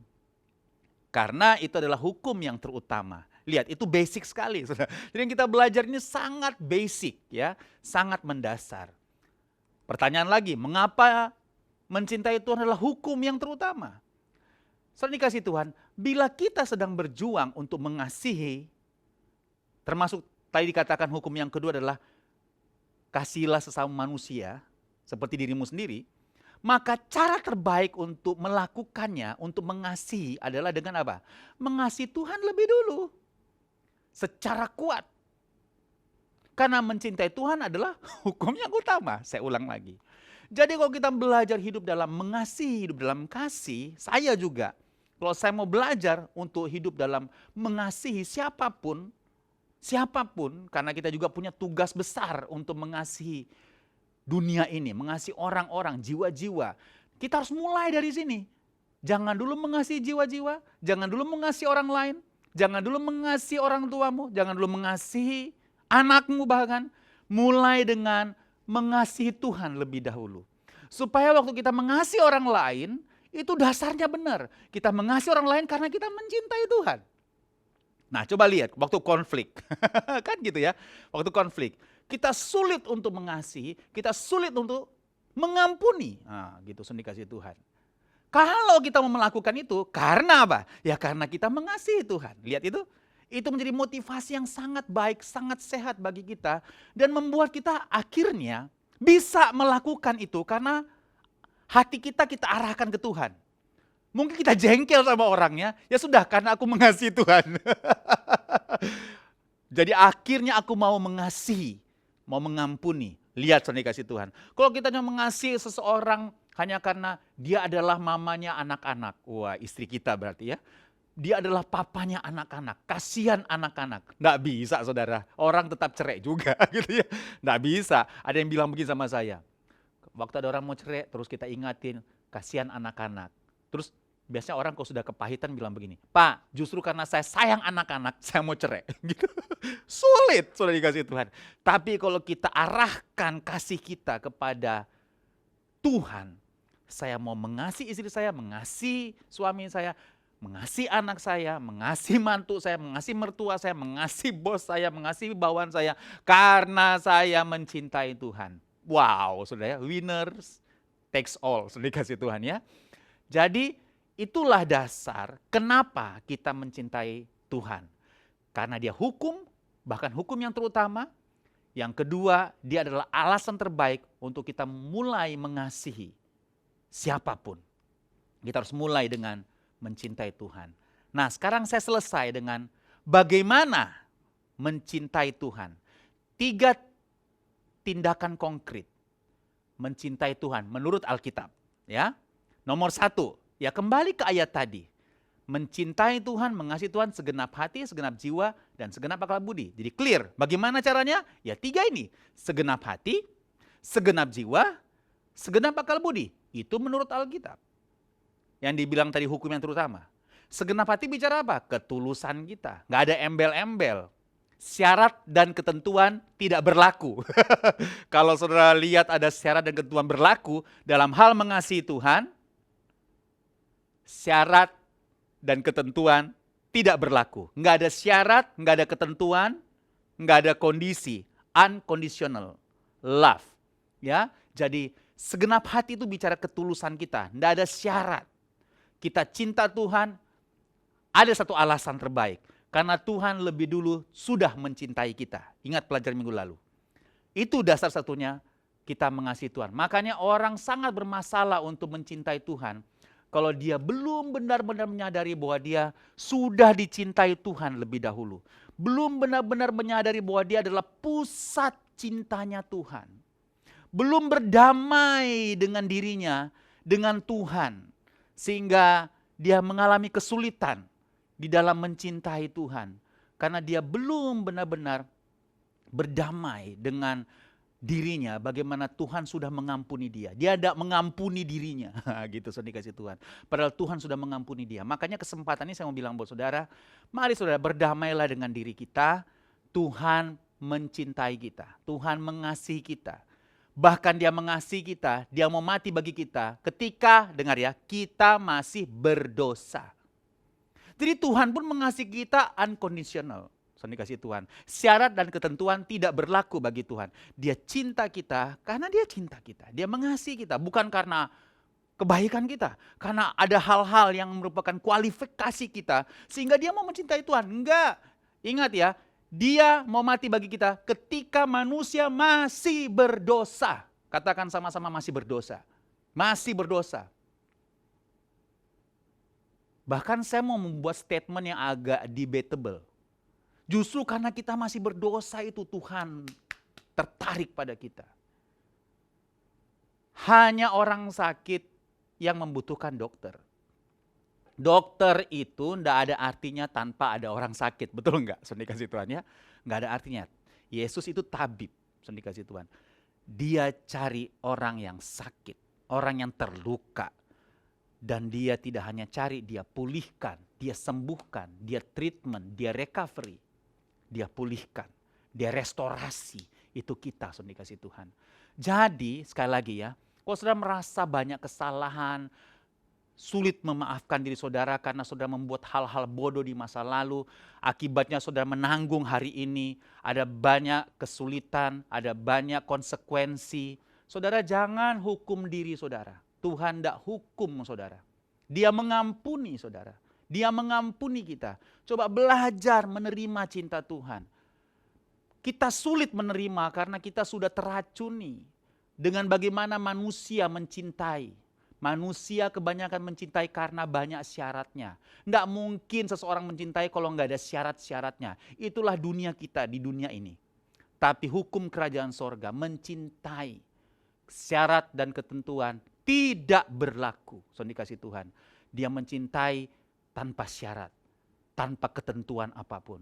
Karena itu adalah hukum yang terutama. Lihat, itu basic sekali. Saudara. Jadi yang kita belajar ini sangat basic, ya, sangat mendasar. Pertanyaan lagi, mengapa mencintai Tuhan adalah hukum yang terutama? Saudara dikasih Tuhan, bila kita sedang berjuang untuk mengasihi, termasuk tadi dikatakan hukum yang kedua adalah kasihilah sesama manusia seperti dirimu sendiri, maka cara terbaik untuk melakukannya, untuk mengasihi adalah dengan apa? Mengasihi Tuhan lebih dulu. Secara kuat. Karena mencintai Tuhan adalah hukum yang utama. Saya ulang lagi. Jadi kalau kita belajar hidup dalam mengasihi, hidup dalam kasih, saya juga. Kalau saya mau belajar untuk hidup dalam mengasihi siapapun, karena kita juga punya tugas besar untuk mengasihi dunia ini, mengasihi orang-orang, jiwa-jiwa. Kita harus mulai dari sini. Jangan dulu mengasihi jiwa-jiwa, jangan dulu mengasihi orang lain, jangan dulu mengasihi orang tuamu, jangan dulu mengasihi anakmu bahkan. Mulai dengan mengasihi Tuhan lebih dahulu. Supaya waktu kita mengasihi orang lain, itu dasarnya benar. Kita mengasihi orang lain karena kita mencintai Tuhan. Nah coba lihat waktu konflik, kan gitu ya, waktu konflik. Kita sulit untuk mengasihi, kita sulit untuk mengampuni. Nah gitu dikasih Tuhan. Kalau kita mau melakukan itu, karena apa? Ya karena kita mengasihi Tuhan. Lihat itu menjadi motivasi yang sangat baik, sangat sehat bagi kita. Dan membuat kita akhirnya bisa melakukan itu karena hati kita arahkan ke Tuhan. Mungkin kita jengkel sama orangnya, ya sudah karena aku mengasihi Tuhan. Jadi akhirnya aku mau mengasihi, mau mengampuni. Lihat saudara dikasih Tuhan. Kalau kita hanya mengasihi seseorang hanya karena dia adalah mamanya anak-anak. Wah istri kita berarti ya. Dia adalah papanya anak-anak. Kasihan anak-anak. Nggak bisa saudara. Orang tetap cerai juga gitu ya. Nggak bisa. Ada yang bilang begini sama saya. Waktu ada orang mau cerai terus kita ingatin. Kasihan anak-anak. Terus biasanya orang kalau sudah kepahitan bilang begini, Pak, justru karena saya sayang anak-anak, saya mau cerai. Gitu. Sulit, sudah dikasih Tuhan. Tapi kalau kita arahkan kasih kita kepada Tuhan, saya mau mengasihi istri saya, mengasihi suami saya, mengasihi anak saya, mengasihi mantu saya, mengasihi mertua saya, mengasihi bos saya, mengasihi bawahan saya, karena saya mencintai Tuhan. Wow, saudara ya, winners takes all, sudah dikasih Tuhan ya. Jadi itulah dasar kenapa kita mencintai Tuhan. Karena dia hukum, bahkan hukum yang terutama. Yang kedua, dia adalah alasan terbaik untuk kita mulai mengasihi siapapun. Kita harus mulai dengan mencintai Tuhan. Nah sekarang saya selesai dengan bagaimana mencintai Tuhan. 3 tindakan konkret mencintai Tuhan menurut Alkitab. Ya, nomor 1. Ya kembali ke ayat tadi. Mencintai Tuhan, mengasihi Tuhan segenap hati, segenap jiwa, dan segenap akal budi. Jadi clear. Bagaimana caranya? Ya 3 ini. Segenap hati, segenap jiwa, segenap akal budi. Itu menurut Alkitab. Yang dibilang tadi hukum yang terutama. Segenap hati bicara apa? Ketulusan kita. Nggak ada embel-embel. Syarat dan ketentuan tidak berlaku. Kalau saudara lihat ada syarat dan ketentuan berlaku dalam hal mengasihi Tuhan, syarat dan ketentuan tidak berlaku. Nggak ada syarat, nggak ada ketentuan, nggak ada kondisi. Unconditional love. Ya, jadi segenap hati itu bicara ketulusan kita. Nggak ada syarat. Kita cinta Tuhan, ada satu alasan terbaik. Karena Tuhan lebih dulu sudah mencintai kita. Ingat pelajaran minggu lalu. Itu dasar satunya kita mengasihi Tuhan. Makanya orang sangat bermasalah untuk mencintai Tuhan. Kalau dia belum benar-benar menyadari bahwa dia sudah dicintai Tuhan lebih dahulu. Belum benar-benar menyadari bahwa dia adalah pusat cintanya Tuhan. Belum berdamai dengan dirinya, dengan Tuhan. Sehingga dia mengalami kesulitan di dalam mencintai Tuhan. Karena dia belum benar-benar berdamai dengan dirinya, bagaimana Tuhan sudah mengampuni dia. Dia tidak mengampuni dirinya. Gitu, saudara dikasih Tuhan. Padahal Tuhan sudah mengampuni dia. Makanya kesempatan ini saya mau bilang buat saudara, mari saudara berdamailah dengan diri kita. Tuhan mencintai kita. Tuhan mengasihi kita. Bahkan dia mengasihi kita, dia mau mati bagi kita ketika, dengar ya, kita masih berdosa. Jadi Tuhan pun mengasihi kita unconditional. Saudara dikasih Tuhan. Syarat dan ketentuan tidak berlaku bagi Tuhan. Dia cinta kita karena dia cinta kita. Dia mengasihi kita bukan karena kebaikan kita. Karena ada hal-hal yang merupakan kualifikasi kita sehingga dia mau mencintai Tuhan. Enggak. Ingat ya, dia mau mati bagi kita ketika manusia masih berdosa. Katakan sama-sama masih berdosa. Masih berdosa. Bahkan saya mau membuat statement yang agak debatable. Justru karena kita masih berdosa itu Tuhan tertarik pada kita. Hanya orang sakit yang membutuhkan dokter. Dokter itu enggak ada artinya tanpa ada orang sakit. Betul enggak? Saudara dikasih Tuhan ya. Enggak ada artinya. Yesus itu tabib. Saudara dikasih Tuhan. Dia cari orang yang sakit. Orang yang terluka. Dan dia tidak hanya cari, dia pulihkan. Dia sembuhkan. Dia treatment. Dia recovery. Dia pulihkan, dia restorasi. Itu kita, saudara dikasih Tuhan. Jadi sekali lagi ya, kalau saudara merasa banyak kesalahan, sulit memaafkan diri saudara karena saudara membuat hal-hal bodoh di masa lalu, akibatnya saudara menanggung hari ini, ada banyak kesulitan, ada banyak konsekuensi. Saudara jangan hukum diri saudara. Tuhan tidak hukum saudara. Dia mengampuni saudara. Dia mengampuni kita. Coba belajar menerima cinta Tuhan. Kita sulit menerima karena kita sudah teracuni dengan bagaimana manusia mencintai. Manusia kebanyakan mencintai karena banyak syaratnya. Tidak mungkin seseorang mencintai kalau nggak ada syarat-syaratnya. Itulah dunia kita di dunia ini. Tapi hukum kerajaan sorga mencintai. Syarat dan ketentuan tidak berlaku. Saudara dikasih Tuhan. Dia mencintai tanpa syarat, tanpa ketentuan apapun.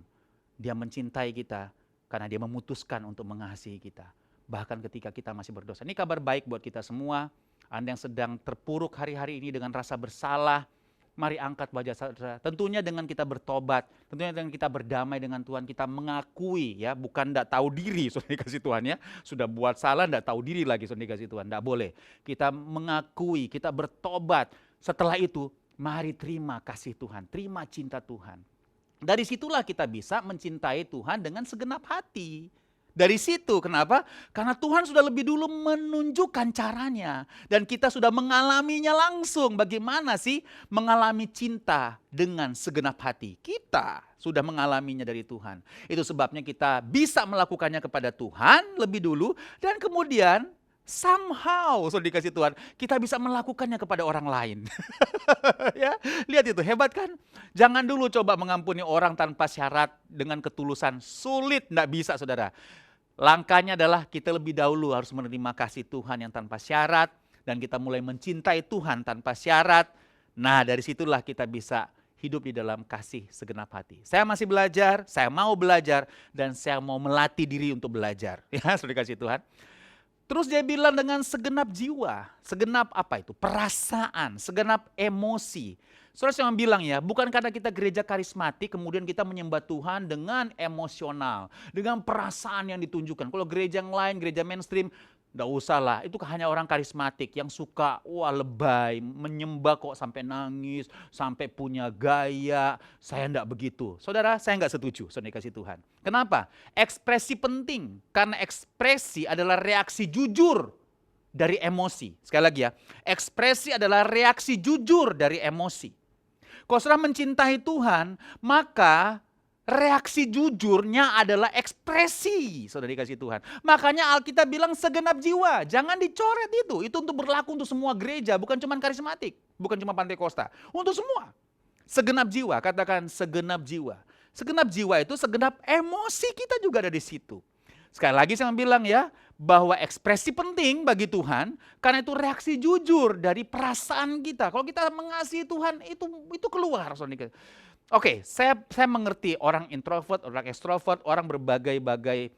Dia mencintai kita karena dia memutuskan untuk mengasihi kita. Bahkan ketika kita masih berdosa. Ini kabar baik buat kita semua. Anda yang sedang terpuruk hari-hari ini dengan rasa bersalah, mari angkat wajah saudara. Tentunya dengan kita bertobat, tentunya dengan kita berdamai dengan Tuhan, kita mengakui ya, bukan tidak tahu diri, saudara dikasih Tuhan ya. Sudah buat salah, tidak tahu diri lagi, saudara dikasih Tuhan. Tidak boleh. Kita mengakui, kita bertobat. Setelah itu, mari terima kasih Tuhan, terima cinta Tuhan. Dari situlah kita bisa mencintai Tuhan dengan segenap hati. Dari situ, kenapa? Karena Tuhan sudah lebih dulu menunjukkan caranya. Dan kita sudah mengalaminya langsung. Bagaimana sih mengalami cinta dengan segenap hati? Kita sudah mengalaminya dari Tuhan. Itu sebabnya kita bisa melakukannya kepada Tuhan lebih dulu. Dan kemudian somehow, saudara dikasih Tuhan, kita bisa melakukannya kepada orang lain. Ya, lihat itu, hebat kan? Jangan dulu coba mengampuni orang tanpa syarat dengan ketulusan. Sulit, enggak bisa saudara. Langkahnya adalah kita lebih dahulu harus menerima kasih Tuhan yang tanpa syarat. Dan kita mulai mencintai Tuhan tanpa syarat. Nah dari situlah kita bisa hidup di dalam kasih segenap hati. Saya masih belajar, saya mau belajar, dan saya mau melatih diri untuk belajar. Ya, sudah dikasih Tuhan. Terus dia bilang dengan segenap jiwa, segenap apa itu? Perasaan, segenap emosi. Saudara saya bilang ya, bukan karena kita gereja karismatik kemudian kita menyembah Tuhan dengan emosional, dengan perasaan yang ditunjukkan. Kalau gereja yang lain, gereja mainstream, enggak usah lah, itu hanya orang karismatik yang suka lebay, menyembah kok sampai nangis, sampai punya gaya. Saya enggak begitu. Saudara, saya enggak setuju, saudara dikasih Tuhan. Kenapa? Ekspresi penting, karena ekspresi adalah reaksi jujur dari emosi. Sekali lagi ya, ekspresi adalah reaksi jujur dari emosi. Kalau saudara mencintai Tuhan, maka reaksi jujurnya adalah ekspresi, saudara dikasih Tuhan. Makanya Alkitab bilang segenap jiwa, jangan dicoret itu. Itu untuk berlaku untuk semua gereja, bukan cuma karismatik, bukan cuma Pantekosta. Untuk semua. Segenap jiwa, katakan segenap jiwa. Segenap jiwa itu segenap emosi kita juga ada di situ. Sekali lagi saya bilang ya, bahwa ekspresi penting bagi Tuhan, karena itu reaksi jujur dari perasaan kita. Kalau kita mengasihi Tuhan, itu keluar. Oke, saya mengerti orang introvert, orang extrovert, orang berbagai-bagai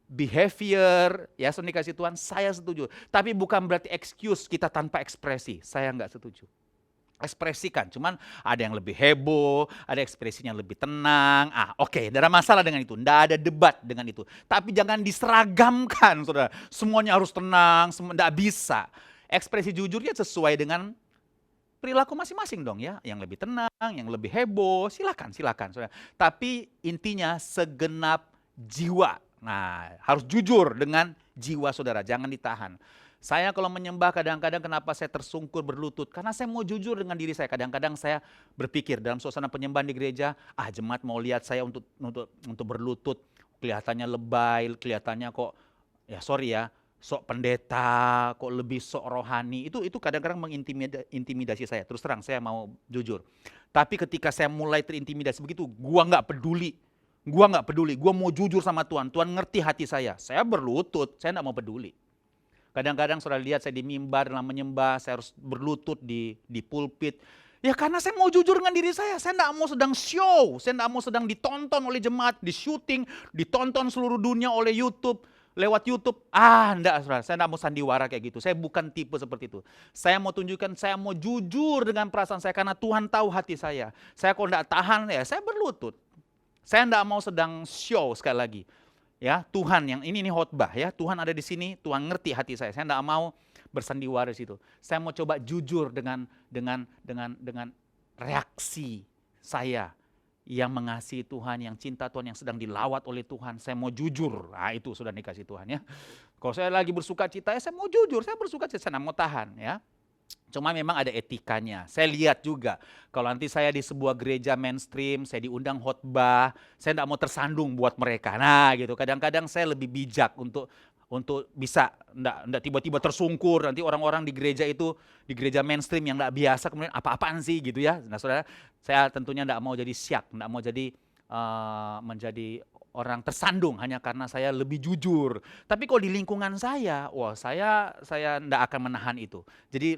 behavior, ya saudara dikasih Tuhan, saya setuju. Tapi bukan berarti excuse kita tanpa ekspresi, saya nggak setuju. Ekspresikan, cuman ada yang lebih heboh, ada ekspresinya lebih tenang. Oke, tidak ada masalah dengan itu, tidak ada debat dengan itu. Tapi jangan diseragamkan, saudara. Semuanya harus tenang, tidak bisa. Ekspresi jujurnya sesuai dengan perilaku masing-masing dong ya. Yang lebih tenang, yang lebih heboh, silakan. Saudara. Tapi intinya segenap jiwa. Nah, harus jujur dengan jiwa saudara, jangan ditahan. Saya kalau menyembah kadang-kadang kenapa saya tersungkur berlutut? Karena saya mau jujur dengan diri saya. Kadang-kadang saya berpikir dalam suasana penyembahan di gereja, jemaat mau lihat saya untuk berlutut. Kelihatannya lebay, kelihatannya kok, ya sorry ya, sok pendeta, kok lebih sok rohani. Itu kadang-kadang mengintimidasi saya. Terus terang saya mau jujur. Tapi ketika saya mulai terintimidasi begitu, gua nggak peduli. Gua mau jujur sama Tuhan. Tuhan ngerti hati saya. Saya berlutut, saya nggak mau peduli. Kadang-kadang saudara lihat saya di mimbar dalam menyembah, saya harus berlutut di pulpit. Ya karena saya mau jujur dengan diri saya nggak mau sedang show, saya nggak mau sedang ditonton oleh jemaat, di syuting, ditonton seluruh dunia oleh YouTube. Lewat YouTube, enggak saudara, saya enggak mau sandiwara kayak gitu. Saya bukan tipe seperti itu. Saya mau tunjukkan, saya mau jujur dengan perasaan saya karena Tuhan tahu hati saya. Saya kalau enggak tahan ya, saya berlutut. Saya enggak mau sedang show sekali lagi. Ya, Tuhan yang ini khotbah ya, Tuhan ada di sini, Tuhan ngerti hati saya. Saya enggak mau bersandiwara di situ. Saya mau coba jujur dengan reaksi saya yang mengasihi Tuhan, yang cinta Tuhan, yang sedang dilawat oleh Tuhan. Saya mau jujur, itu sudah dikasih Tuhan ya. Kalau saya lagi bersuka cita, saya mau jujur, saya bersuka cita, saya mau tahan ya. Cuma memang ada etikanya. Saya lihat juga, kalau nanti saya di sebuah gereja mainstream, saya diundang khotbah, saya tidak mau tersandung buat mereka. Nah gitu, kadang-kadang saya lebih bijak untuk bisa enggak tiba-tiba tersungkur. Nanti orang-orang di gereja itu, di gereja mainstream yang enggak biasa, kemudian apa-apaan sih gitu ya. Nah saudara, saya tentunya enggak mau jadi syak, enggak mau jadi menjadi orang tersandung hanya karena saya lebih jujur. Tapi kalau di lingkungan saya, saya enggak akan menahan itu. Jadi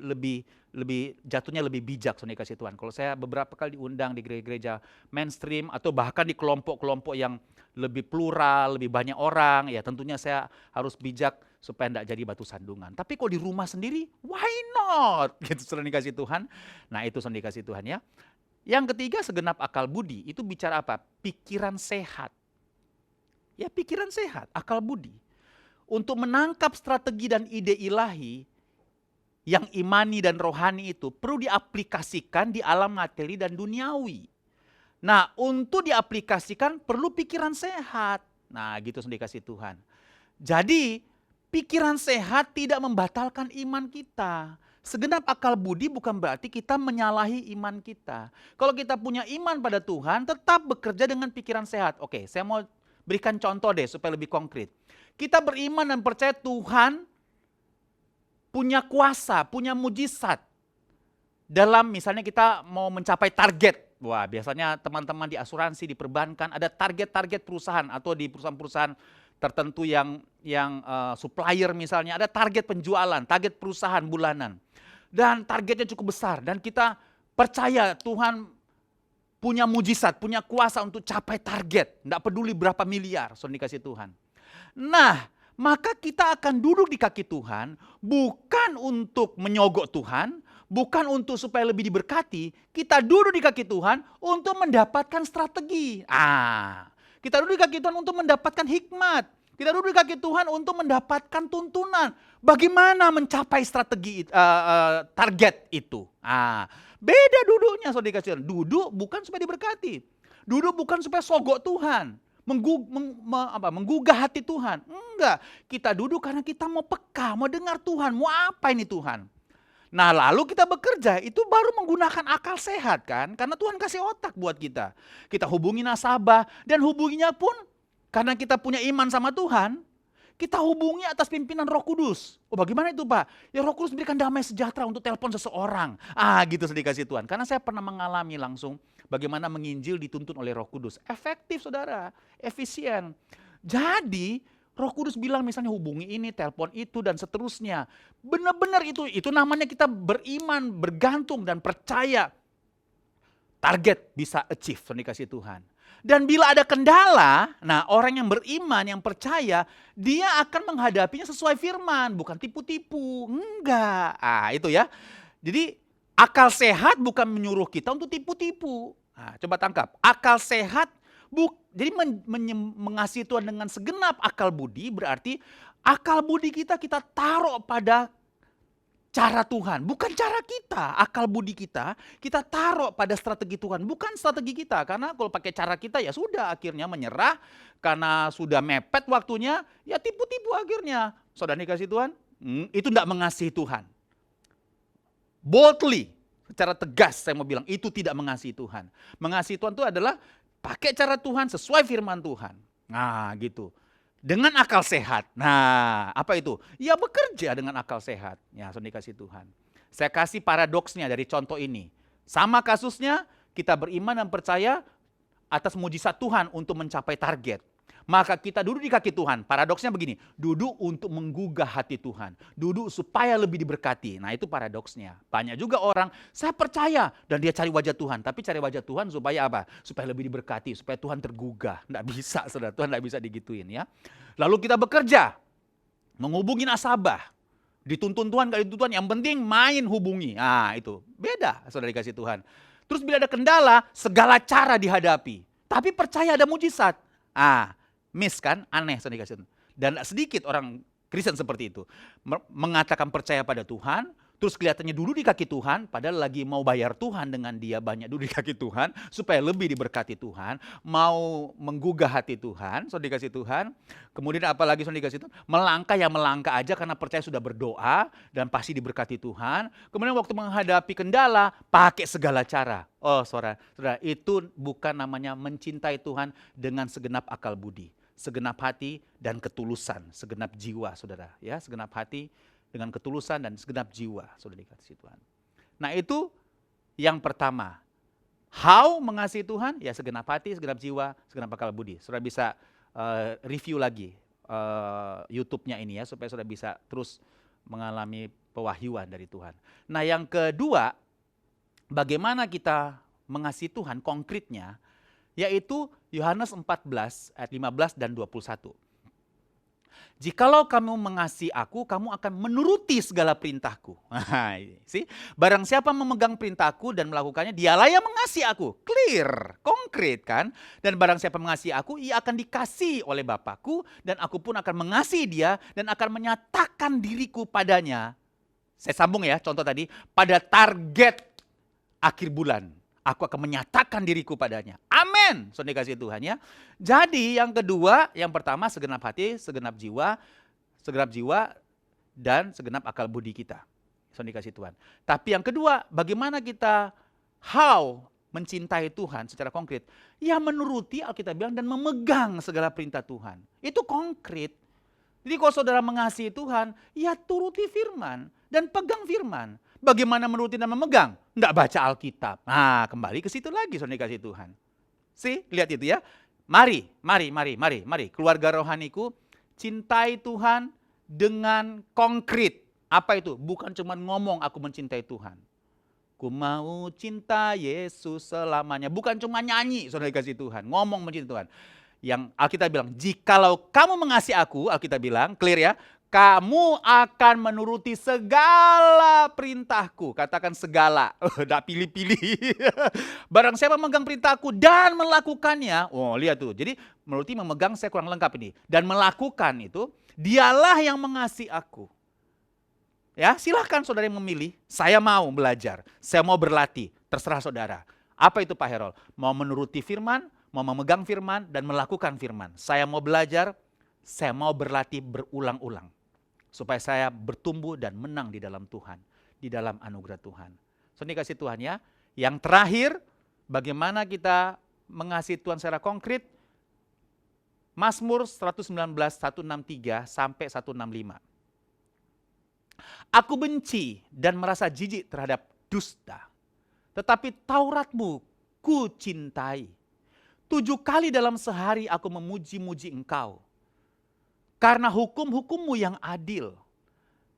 jatuhnya lebih bijak soalnya kasih Tuhan. Kalau saya beberapa kali diundang di gereja-gereja mainstream atau bahkan di kelompok-kelompok yang lebih plural, lebih banyak orang, ya tentunya saya harus bijak supaya enggak jadi batu sandungan. Tapi kalau di rumah sendiri, why not? Gitu sudah dikasih Tuhan. Nah itu sudah dikasih Tuhan ya. Yang ketiga, segenap akal budi, itu bicara apa? Pikiran sehat. Ya pikiran sehat, akal budi. Untuk menangkap strategi dan ide ilahi yang imani dan rohani itu perlu diaplikasikan di alam materi dan duniawi. Nah untuk diaplikasikan perlu pikiran sehat. Nah gitu sudah dikasih Tuhan. Jadi pikiran sehat tidak membatalkan iman kita. Segenap akal budi bukan berarti kita menyalahi iman kita. Kalau kita punya iman pada Tuhan tetap bekerja dengan pikiran sehat. Oke, saya mau berikan contoh deh supaya lebih konkret. Kita beriman dan percaya Tuhan punya kuasa, punya mujizat. Dalam misalnya kita mau mencapai target. Wah biasanya teman-teman di asuransi, di perbankan ada target-target perusahaan atau di perusahaan-perusahaan tertentu yang supplier misalnya ada target penjualan, target perusahaan bulanan. Dan targetnya cukup besar dan kita percaya Tuhan punya mujizat, punya kuasa untuk capai target. Tidak peduli berapa miliar sudah dikasih Tuhan. Nah, maka kita akan duduk di kaki Tuhan bukan untuk menyogok Tuhan, bukan untuk supaya lebih diberkati. Kita duduk di kaki Tuhan untuk mendapatkan strategi. Kita duduk di kaki Tuhan untuk mendapatkan hikmat. Kita duduk di kaki Tuhan untuk mendapatkan tuntunan. Bagaimana mencapai strategi target itu. Beda duduknya saudara dikasih Tuhan. Duduk bukan supaya diberkati. Duduk bukan supaya sogok Tuhan. Menggugah hati Tuhan. Enggak. Kita duduk karena kita mau peka, mau dengar Tuhan. Mau apa ini Tuhan. Nah lalu kita bekerja, itu baru menggunakan akal sehat kan. Karena Tuhan kasih otak buat kita. Kita hubungi nasabah dan hubunginya pun karena kita punya iman sama Tuhan, kita hubungi atas pimpinan Roh Kudus. Bagaimana itu Pak? Ya Roh Kudus berikan damai sejahtera untuk telepon seseorang. Gitu sedih kasih Tuhan. Karena saya pernah mengalami langsung bagaimana menginjil dituntun oleh Roh Kudus. Efektif saudara, efisien. Jadi Roh Kudus bilang misalnya hubungi ini, telepon itu dan seterusnya. Benar-benar itu namanya kita beriman, bergantung dan percaya. Target bisa achieve dikasih Tuhan. Dan bila ada kendala, nah orang yang beriman, yang percaya, dia akan menghadapinya sesuai firman, bukan tipu-tipu. Enggak. Itu ya. Jadi akal sehat bukan menyuruh kita untuk tipu-tipu. Coba tangkap. Akal sehat, jadi mengasihi Tuhan dengan segenap akal budi, berarti akal budi kita taruh pada cara Tuhan, bukan cara kita, akal budi kita taruh pada strategi Tuhan, bukan strategi kita. Karena kalau pakai cara kita ya sudah akhirnya menyerah, karena sudah mepet waktunya, ya tipu-tipu akhirnya. Saudara dikasih Tuhan, itu tidak mengasihi Tuhan. Boldly, secara tegas saya mau bilang, itu tidak mengasihi Tuhan. Mengasihi Tuhan itu adalah pakai cara Tuhan sesuai firman Tuhan. Nah gitu. Dengan akal sehat. Nah, apa itu? Ya bekerja dengan akal sehat. Ya, sudah dikasih Tuhan. Saya kasih paradoksnya dari contoh ini. Sama kasusnya, kita beriman dan percaya atas mujizat Tuhan untuk mencapai target. Maka kita duduk di kaki Tuhan. Paradoksnya begini, duduk untuk menggugah hati Tuhan. Duduk supaya lebih diberkati. Nah itu paradoksnya. Banyak juga orang, saya percaya dan dia cari wajah Tuhan. Tapi cari wajah Tuhan supaya apa? Supaya lebih diberkati, supaya Tuhan tergugah. Nggak bisa, saudara. Tuhan nggak bisa digituin ya. Lalu kita bekerja, menghubungi nasabah. Dituntun Tuhan, gak dituntun Tuhan, yang penting main hubungi. Nah itu, beda saudara dikasih Tuhan. Terus bila ada kendala, segala cara dihadapi. Tapi percaya ada mujizat. Miss kan, aneh saudara dikasih Tuhan. Dan sedikit orang Kristen seperti itu. Mengatakan percaya pada Tuhan, terus kelihatannya dulu di kaki Tuhan, padahal lagi mau bayar Tuhan dengan dia banyak dulu di kaki Tuhan, supaya lebih diberkati Tuhan, mau menggugah hati Tuhan, saudara dikasih Tuhan. Kemudian apalagi saudara dikasih Tuhan, melangkah ya melangkah aja karena percaya sudah berdoa dan pasti diberkati Tuhan. Kemudian waktu menghadapi kendala, pakai segala cara. Oh saudara, itu bukan namanya mencintai Tuhan dengan segenap akal budi, segenap hati dan ketulusan, segenap jiwa saudara. Ya, segenap hati dengan ketulusan dan segenap jiwa, saudara dikasih Tuhan. Nah itu yang pertama. How mengasihi Tuhan? Ya segenap hati, segenap jiwa, segenap akal budi. Saudara bisa review lagi YouTube-nya ini ya, supaya saudara bisa terus mengalami pewahyuan dari Tuhan. Nah yang kedua, bagaimana kita mengasihi Tuhan konkretnya, yaitu Yohanes 14 ayat 15 dan 21. Jikalau kamu mengasihi aku, kamu akan menuruti segala perintahku. Barang siapa memegang perintahku dan melakukannya, dialah yang mengasihi aku. Clear, konkret kan? Dan barang siapa mengasihi aku, ia akan dikasihi oleh Bapakku, dan aku pun akan mengasihi dia, dan akan menyatakan diriku padanya. Saya sambung ya, contoh tadi, pada target akhir bulan. Aku akan menyatakan diriku padanya. Amin. Saudara dikasih Tuhan ya. Jadi yang kedua, yang pertama segenap hati, segenap jiwa dan segenap akal budi kita. Saudara dikasih Tuhan. Tapi yang kedua, bagaimana kita mencintai Tuhan secara konkret? Ya menuruti Alkitab bilang dan memegang segala perintah Tuhan. Itu konkret. Jadi kalau saudara mengasihi Tuhan, ya turuti firman dan pegang firman. Bagaimana menuruti dan memegang? Enggak baca Alkitab. Nah, kembali ke situ lagi saudara dikasih Tuhan. Lihat itu ya. Mari. Keluarga rohaniku, cintai Tuhan dengan konkret. Apa itu? Bukan cuma ngomong aku mencintai Tuhan. Ku mau cinta Yesus selamanya. Bukan cuma nyanyi saudara dikasih Tuhan. Ngomong mencintai Tuhan. Yang Alkitab bilang, jikalau kamu mengasihi aku, Alkitab bilang, clear ya, kamu akan menuruti segala perintahku. Katakan segala, tidak pilih-pilih. Barang siapa memegang perintahku dan melakukannya. Oh lihat tuh, jadi menuruti memegang saya kurang lengkap ini. Dan melakukan itu, dialah yang mengasihi aku. Ya silahkan saudara yang memilih, saya mau belajar, saya mau berlatih, terserah saudara. Apa itu Pak Herol? Mau menuruti firman, mau memegang firman dan melakukan firman. Saya mau belajar, saya mau berlatih berulang-ulang. Supaya saya bertumbuh dan menang di dalam Tuhan. Di dalam anugerah Tuhan. Saudara kasih Tuhan ya. Yang terakhir, bagaimana kita mengasihi Tuhan secara konkret. Mazmur 119, 163 sampai 165. Aku benci dan merasa jijik terhadap dusta. Tetapi Tauratmu ku cintai. 7 kali dalam sehari aku memuji-muji Engkau. Karena hukum-hukummu yang adil.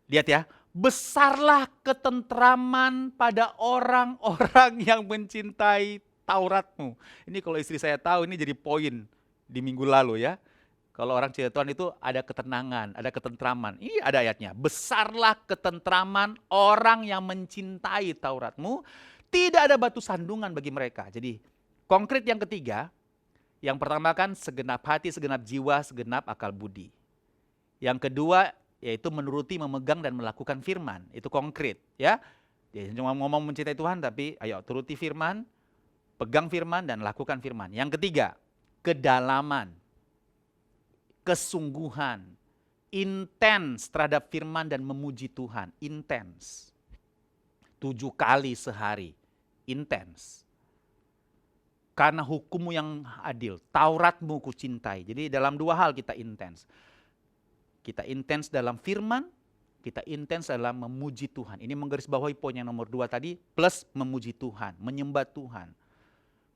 Lihat ya, besarlah ketentraman pada orang-orang yang mencintai Tauratmu. Ini kalau istri saya tahu, ini jadi poin di minggu lalu ya. Kalau orang cinta Tuhan itu ada ketenangan, ada ketentraman. Ini ada ayatnya. Besarlah ketentraman orang yang mencintai Tauratmu. Tidak ada batu sandungan bagi mereka. Jadi konkret yang ketiga, yang pertama kan segenap hati, segenap jiwa, segenap akal budi. Yang kedua, yaitu menuruti, memegang dan melakukan firman. Itu konkret, ya. Dia cuma ngomong mencintai Tuhan, tapi ayo turuti firman, pegang firman dan lakukan firman. Yang ketiga, kedalaman, kesungguhan, intens terhadap firman dan memuji Tuhan, intens. 7 kali sehari, intens. Karena hukum-Mu yang adil, Taurat-Mu kucintai. Jadi dalam 2 hal kita intens. Kita intens dalam firman, kita intens dalam memuji Tuhan. Ini menggarisbawahi poin yang nomor 2 tadi, plus memuji Tuhan, menyembah Tuhan,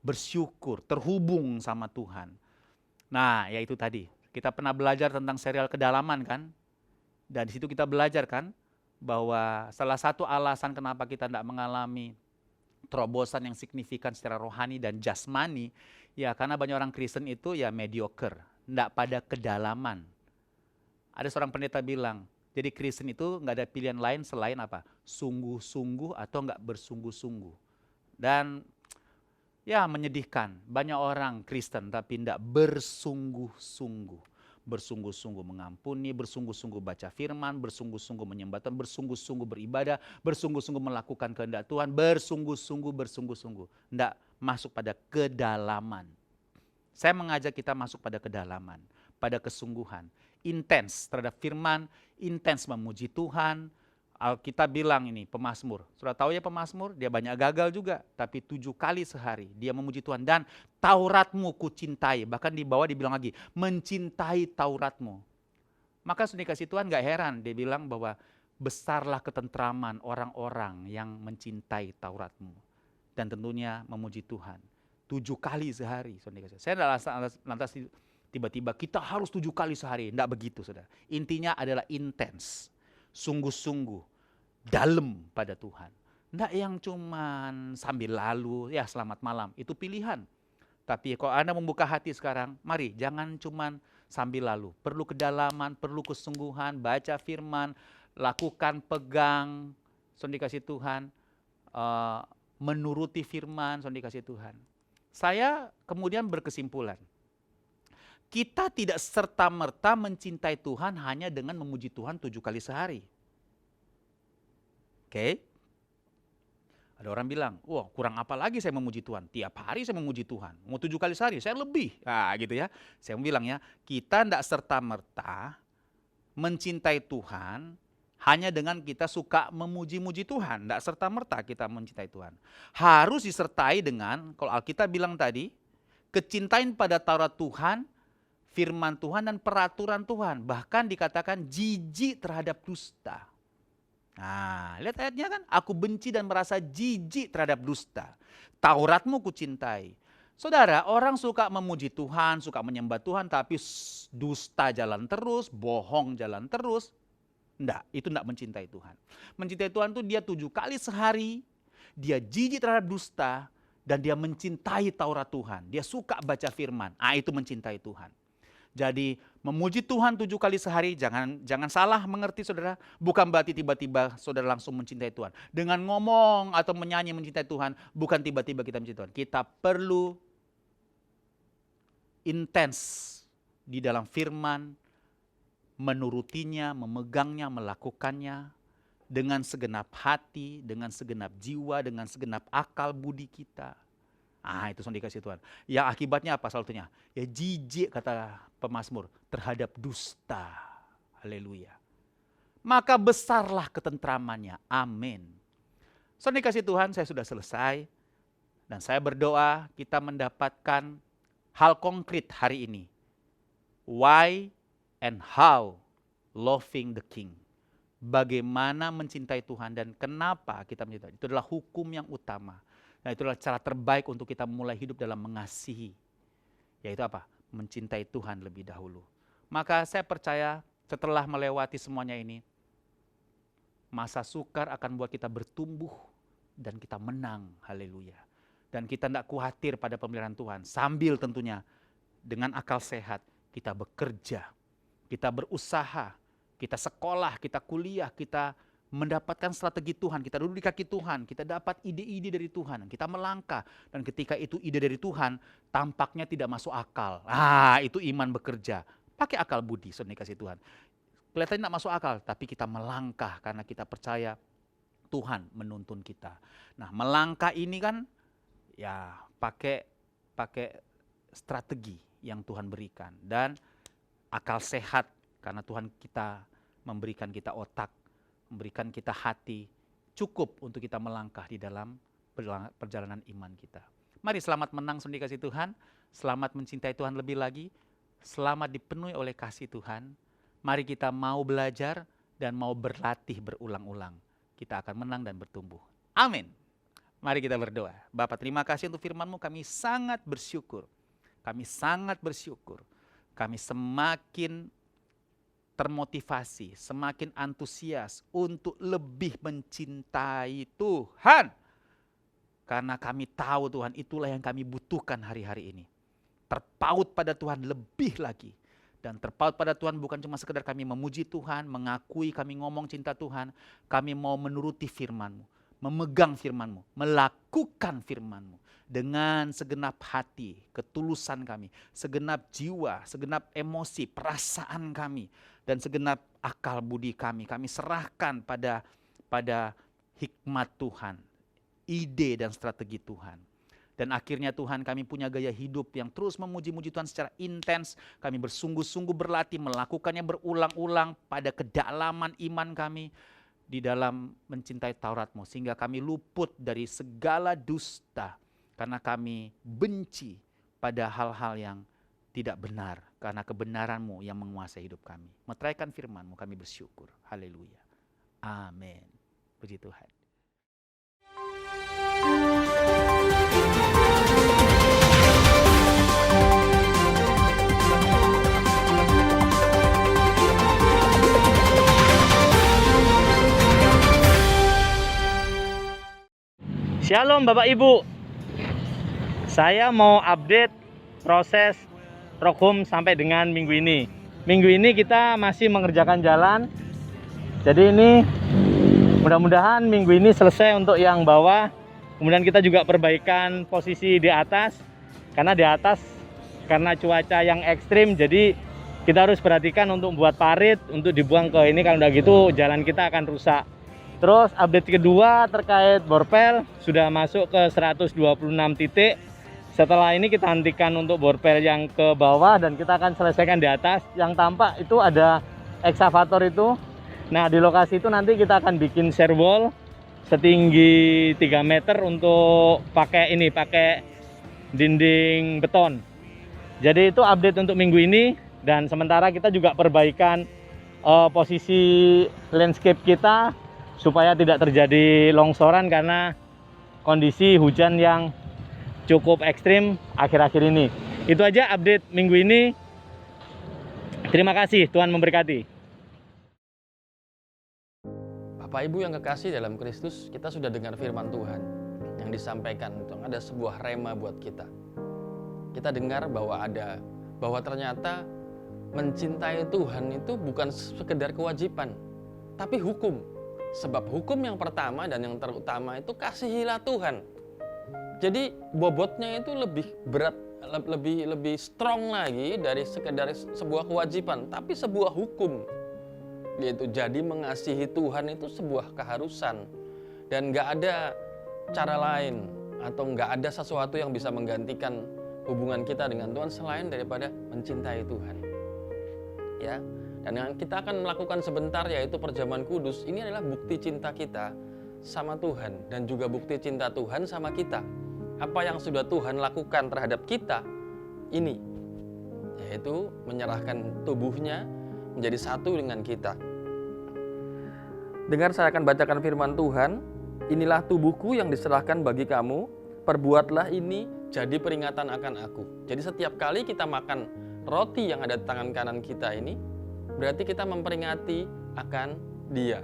bersyukur, terhubung sama Tuhan. Nah, ya itu tadi. Kita pernah belajar tentang serial kedalaman kan? Dan di situ kita belajar kan bahwa salah satu alasan kenapa kita tidak mengalami terobosan yang signifikan secara rohani dan jasmani, ya karena banyak orang Kristen itu ya mediocre, tidak pada kedalaman. Ada seorang pendeta bilang, jadi Kristen itu nggak ada pilihan lain selain apa? Sungguh-sungguh atau nggak bersungguh-sungguh. Dan ya menyedihkan, banyak orang Kristen tapi tidak bersungguh-sungguh. Bersungguh-sungguh mengampuni, bersungguh-sungguh baca firman, bersungguh-sungguh menyembah Tuhan, bersungguh-sungguh beribadah, bersungguh-sungguh melakukan kehendak Tuhan, bersungguh-sungguh. Tidak masuk pada kedalaman. Saya mengajak kita masuk pada kedalaman, pada kesungguhan. Intens terhadap firman, intens memuji Tuhan. Alkitab bilang ini pemazmur. Sudah tahu ya pemazmur, dia banyak gagal juga. Tapi 7 kali sehari dia memuji Tuhan. Dan Taurat-Mu kucintai. Bahkan di bawah dibilang lagi, mencintai Taurat-Mu. Maka sudah dikasih Tuhan gak heran. Dia bilang bahwa besarlah ketentraman orang-orang yang mencintai Taurat-Mu. Dan tentunya memuji Tuhan. 7 kali sehari. Saya lantas tiba-tiba kita harus 7 kali sehari. Tidak begitu saudara. Intinya adalah intens. Sungguh-sungguh dalam pada Tuhan. Tidak yang cuman sambil lalu, ya selamat malam, itu pilihan. Tapi kalau Anda membuka hati sekarang, mari jangan cuman sambil lalu. Perlu kedalaman, perlu kesungguhan, baca firman, lakukan, pegang, saudara dikasih Tuhan, menuruti firman, saudara dikasih Tuhan. Saya kemudian berkesimpulan, kita tidak serta-merta mencintai Tuhan hanya dengan memuji Tuhan 7 kali sehari. Oke? Ada orang bilang, wah kurang apa lagi saya memuji Tuhan? Tiap hari saya memuji Tuhan. Mau 7 kali sehari, saya lebih. Nah gitu ya. Saya bilang ya, kita tidak serta-merta mencintai Tuhan hanya dengan kita suka memuji-muji Tuhan. Tidak serta-merta kita mencintai Tuhan. Harus disertai dengan, kalau Alkitab bilang tadi, kecintaan pada Taurat Tuhan, firman Tuhan dan peraturan Tuhan. Bahkan dikatakan jijik terhadap dusta. Nah, lihat ayatnya kan. Aku benci dan merasa jijik terhadap dusta. Taurat-Mu kucintai. Saudara, orang suka memuji Tuhan, suka menyembah Tuhan, tapi dusta jalan terus, bohong jalan terus. Enggak, itu enggak mencintai Tuhan. Mencintai Tuhan itu dia 7 kali sehari, dia jijik terhadap dusta, dan dia mencintai Taurat Tuhan. Dia suka baca firman. Itu mencintai Tuhan. Jadi memuji Tuhan 7 kali sehari, jangan salah mengerti saudara. Bukan berarti tiba-tiba saudara langsung mencintai Tuhan. Dengan ngomong atau menyanyi mencintai Tuhan, bukan tiba-tiba kita mencintai Tuhan. Kita perlu intens di dalam firman, menurutinya, memegangnya, melakukannya dengan segenap hati, dengan segenap jiwa, dengan segenap akal budi kita. Itu sudah dikasih Tuhan. Yang akibatnya apa salah satunya? Ya jijik kata pemazmur terhadap dusta. Haleluya. Maka besarlah ketentramannya. Amin. Sudah dikasih Tuhan, saya sudah selesai. Dan saya berdoa kita mendapatkan hal konkret hari ini. Why and how loving the King. Bagaimana mencintai Tuhan dan kenapa kita mencintai. Itu adalah hukum yang utama. Nah, itulah cara terbaik untuk kita mulai hidup dalam mengasihi. Yaitu apa? Mencintai Tuhan lebih dahulu. Maka saya percaya setelah melewati semuanya ini, masa sukar akan buat kita bertumbuh dan kita menang. Haleluya. Dan kita tidak khawatir pada pemeliharaan Tuhan. Sambil tentunya dengan akal sehat kita bekerja, kita berusaha, kita sekolah, kita kuliah, kita mendapatkan strategi Tuhan, kita duduk di kaki Tuhan, kita dapat ide-ide dari Tuhan, kita melangkah. Dan ketika itu ide dari Tuhan, tampaknya tidak masuk akal. Itu iman bekerja. Pakai akal budi, saudara dikasih Tuhan. kelihatannya tidak masuk akal, tapi kita melangkah karena kita percaya Tuhan menuntun kita. Nah, melangkah ini kan ya pakai strategi yang Tuhan berikan dan akal sehat, karena Tuhan kita memberikan kita otak, memberikan kita hati, cukup untuk kita melangkah di dalam perjalanan iman kita. Mari selamat menang sendiri kasih Tuhan, selamat mencintai Tuhan lebih lagi, selamat dipenuhi oleh kasih Tuhan. Mari kita mau belajar dan mau berlatih berulang-ulang. Kita akan menang dan bertumbuh. Amin. Mari kita berdoa. Bapa, terima kasih untuk firman-Mu, kami sangat bersyukur. Kami sangat bersyukur. Kami semakin termotivasi, semakin antusias untuk lebih mencintai Tuhan. Karena kami tahu Tuhan, itulah yang kami butuhkan hari-hari ini. Terpaut pada Tuhan lebih lagi. Dan terpaut pada Tuhan bukan cuma sekedar kami memuji Tuhan, mengakui kami ngomong cinta Tuhan. Kami mau menuruti firman-Mu, memegang firman-Mu, melakukan firman-Mu. Dengan segenap hati, ketulusan kami, segenap jiwa, segenap emosi, perasaan kami, dan segenap akal budi kami serahkan pada hikmat Tuhan, ide dan strategi Tuhan. Dan akhirnya Tuhan, kami punya gaya hidup yang terus memuji-muji Tuhan secara intens. Kami bersungguh-sungguh berlatih melakukannya berulang-ulang pada kedalaman iman kami di dalam mencintai Taurat-Mu, sehingga kami luput dari segala dusta. Karena kami benci pada hal-hal yang tidak benar. Karena kebenaran-Mu yang menguasai hidup kami. Meteraikan firman-Mu, kami bersyukur. Haleluya. Amin. Puji Tuhan. Shalom Bapak Ibu. Saya mau update proses Rock Home sampai dengan minggu ini. Minggu ini kita masih mengerjakan jalan. Jadi ini mudah-mudahan minggu ini selesai untuk yang bawah. Kemudian kita juga perbaikan posisi di atas. Karena di atas karena cuaca yang ekstrim, jadi kita harus perhatikan untuk buat parit untuk dibuang ke ini. Kalau udah gitu jalan kita akan rusak. Terus update kedua terkait borpel sudah masuk ke 126 titik. Setelah ini kita hentikan untuk borpel yang ke bawah dan kita akan selesaikan di atas. Yang tampak itu ada eksavator itu. Nah, di lokasi itu nanti kita akan bikin shear wall setinggi 3 meter untuk pakai dinding beton. Jadi itu update untuk minggu ini, dan sementara kita juga perbaikan posisi landscape kita supaya tidak terjadi longsoran karena kondisi hujan yang cukup ekstrim akhir-akhir ini. Itu aja update minggu ini. Terima kasih, Tuhan memberkati. Bapak Ibu yang kekasih dalam Kristus, kita sudah dengar firman Tuhan yang disampaikan. Ada sebuah rema buat kita. Kita dengar bahwa ternyata mencintai Tuhan itu bukan sekedar kewajiban, tapi hukum. Sebab hukum yang pertama dan yang terutama itu kasihilah Tuhan. Jadi bobotnya itu lebih berat, lebih strong lagi dari sekedar sebuah kewajiban, tapi sebuah hukum. Yaitu jadi mengasihi Tuhan itu sebuah keharusan. Dan gak ada cara lain atau gak ada sesuatu yang bisa menggantikan hubungan kita dengan Tuhan selain daripada mencintai Tuhan. Ya. Dan yang kita akan melakukan sebentar yaitu perjamuan kudus. Ini adalah bukti cinta kita sama Tuhan dan juga bukti cinta Tuhan sama kita. Apa yang sudah Tuhan lakukan terhadap kita ini, yaitu menyerahkan tubuhnya menjadi satu dengan kita. Dengar, saya akan bacakan firman Tuhan. Inilah tubuhku yang diserahkan bagi kamu, perbuatlah ini jadi peringatan akan aku. Jadi setiap kali kita makan roti yang ada di tangan kanan kita ini, berarti kita memperingati akan Dia.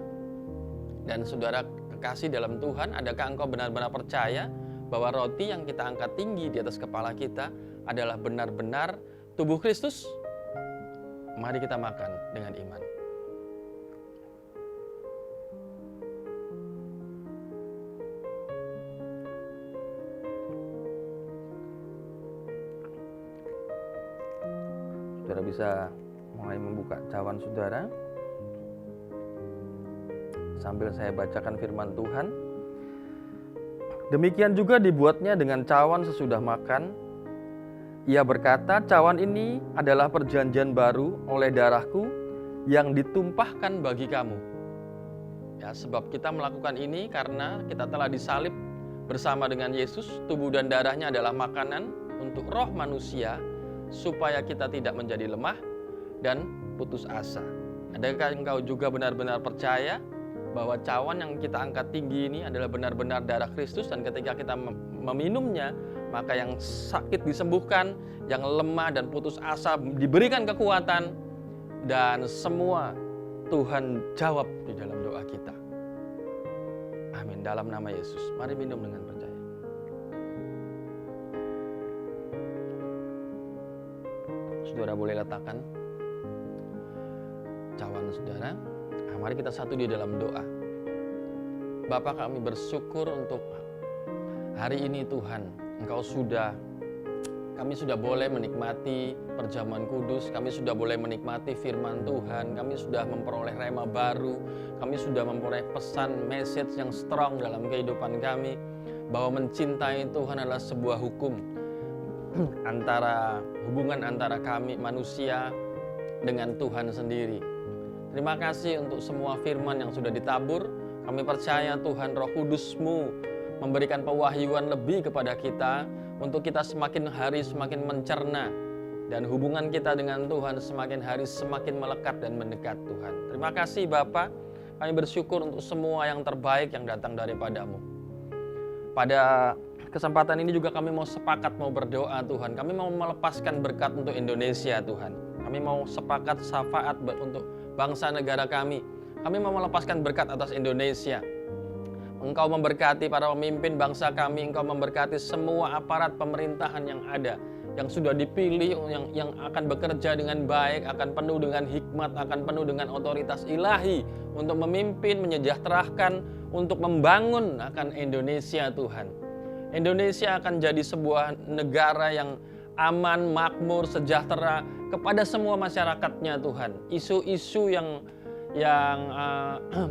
Dan saudara kekasih dalam Tuhan, adakah engkau benar-benar percaya bahwa roti yang kita angkat tinggi di atas kepala kita adalah benar-benar tubuh Kristus? Mari kita makan dengan iman. Saudara bisa mulai membuka cawan saudara. sambil saya bacakan firman Tuhan. Demikian juga dibuatnya dengan cawan sesudah makan. Ia berkata, cawan ini adalah perjanjian baru oleh darahku yang ditumpahkan bagi kamu. Ya, sebab kita melakukan ini karena kita telah disalib bersama dengan Yesus. Tubuh dan darahnya adalah makanan untuk roh manusia, supaya kita tidak menjadi lemah dan putus asa. Adakah engkau juga benar-benar percaya bahwa cawan yang kita angkat tinggi ini adalah benar-benar darah Kristus, dan ketika kita meminumnya, maka yang sakit disembuhkan, yang lemah dan putus asa diberikan kekuatan, dan semua Tuhan jawab di dalam doa kita. Amin. Dalam nama Yesus, mari minum dengan percaya. Saudara boleh letakkan cawan saudara. Mari kita satu di dalam doa. Bapa, kami bersyukur untuk hari ini Tuhan. Kami sudah boleh menikmati perjamuan kudus, kami sudah boleh menikmati firman Tuhan, kami sudah memperoleh rema baru, kami sudah memperoleh pesan, message yang strong dalam kehidupan kami, bahwa mencintai Tuhan adalah sebuah hukum hubungan antara kami manusia dengan Tuhan sendiri. Terima kasih untuk semua firman yang sudah ditabur. Kami percaya Tuhan, Roh Kudus-Mu memberikan pewahyuan lebih kepada kita, untuk kita semakin hari semakin mencerna, dan hubungan kita dengan Tuhan semakin hari semakin melekat dan mendekat Tuhan. Terima kasih Bapa. Kami bersyukur untuk semua yang terbaik yang datang daripada-Mu. Pada kesempatan ini juga kami mau sepakat mau berdoa Tuhan. Kami mau melepaskan berkat untuk Indonesia Tuhan. Kami mau sepakat syafaat untuk bangsa negara kami. Kami mau melepaskan berkat atas Indonesia. Engkau memberkati para pemimpin bangsa kami. Engkau memberkati semua aparat pemerintahan yang ada, yang sudah dipilih, yang akan bekerja dengan baik, akan penuh dengan hikmat, akan penuh dengan otoritas ilahi untuk memimpin, menyejahterakan, untuk membangun akan Indonesia Tuhan. Indonesia akan jadi sebuah negara yang aman, makmur, sejahtera kepada semua masyarakatnya Tuhan. Isu-isu yang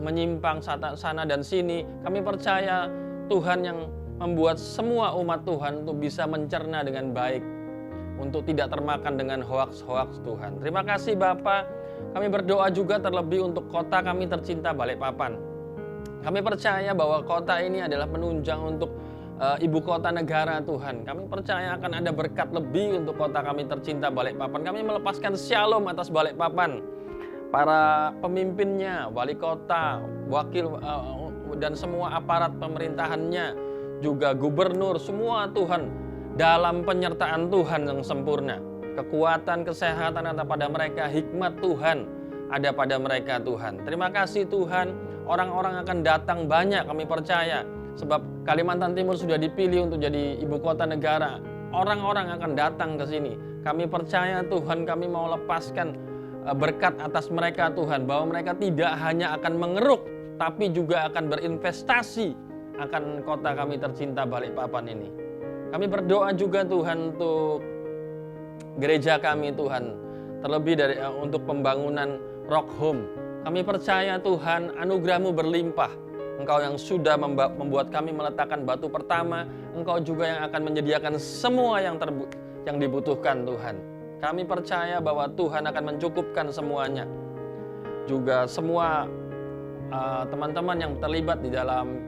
menyimpang sana dan sini, kami percaya Tuhan yang membuat semua umat Tuhan untuk bisa mencerna dengan baik, untuk tidak termakan dengan hoaks-hoaks Tuhan. Terima kasih Bapa. Kami berdoa juga terlebih untuk kota kami tercinta Balikpapan. Kami percaya bahwa kota ini adalah penunjang untuk ibu kota negara Tuhan. Kami percaya akan ada berkat lebih untuk kota kami tercinta Balikpapan. Kami melepaskan shalom atas Balikpapan, para pemimpinnya, wali kota, wakil dan semua aparat pemerintahannya, juga gubernur, semua Tuhan dalam penyertaan Tuhan yang sempurna. Kekuatan, kesehatan ada pada mereka, hikmat Tuhan ada pada mereka Tuhan. Terima kasih Tuhan, orang-orang akan datang banyak, kami percaya. Sebab Kalimantan Timur sudah dipilih untuk jadi ibu kota negara. Orang-orang akan datang ke sini. Kami percaya Tuhan, kami mau lepaskan berkat atas mereka Tuhan, bahwa mereka tidak hanya akan mengeruk, tapi juga akan berinvestasi akan kota kami tercinta Balikpapan ini. Kami berdoa juga Tuhan untuk gereja kami Tuhan, terlebih untuk pembangunan Rock Home. Kami percaya Tuhan, anugerah-Mu berlimpah. Engkau yang sudah membuat kami meletakkan batu pertama, Engkau juga yang akan menyediakan semua yang dibutuhkan Tuhan. Kami percaya bahwa Tuhan akan mencukupkan semuanya. Juga semua teman-teman yang terlibat di dalam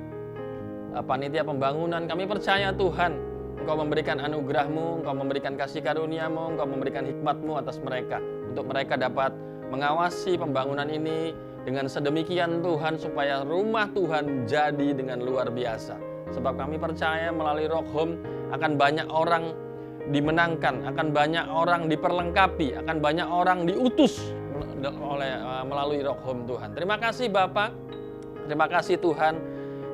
panitia pembangunan, kami percaya Tuhan, Engkau memberikan anugerah-Mu, Engkau memberikan kasih karunia-Mu, Engkau memberikan hikmat-Mu atas mereka, untuk mereka dapat mengawasi pembangunan ini dengan sedemikian Tuhan, supaya rumah Tuhan jadi dengan luar biasa. Sebab kami percaya melalui Rock Home akan banyak orang dimenangkan, akan banyak orang diperlengkapi, akan banyak orang diutus melalui Rock Home Tuhan. Terima kasih Bapak, terima kasih Tuhan.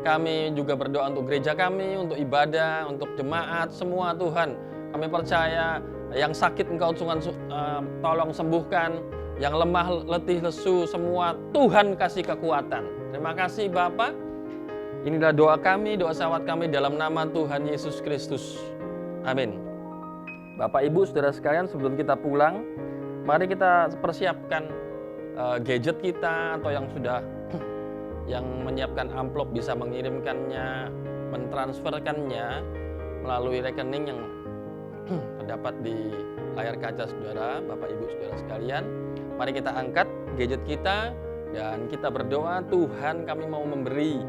Kami juga berdoa untuk gereja kami, untuk ibadah, untuk jemaat, semua Tuhan. Kami percaya yang sakit Engkau tolong sembuhkan, yang lemah, letih, lesu, semua Tuhan kasih kekuatan. Terima kasih Bapa. Inilah doa kami, doa salawat kami dalam nama Tuhan Yesus Kristus. Amin. Bapak Ibu Saudara sekalian, sebelum kita pulang, mari kita persiapkan gadget kita atau yang sudah yang menyiapkan amplop bisa mengirimkannya, mentransferkannya melalui rekening yang terdapat di layar kaca saudara, Bapak Ibu saudara sekalian. Mari kita angkat gadget kita dan kita berdoa, Tuhan kami mau memberi.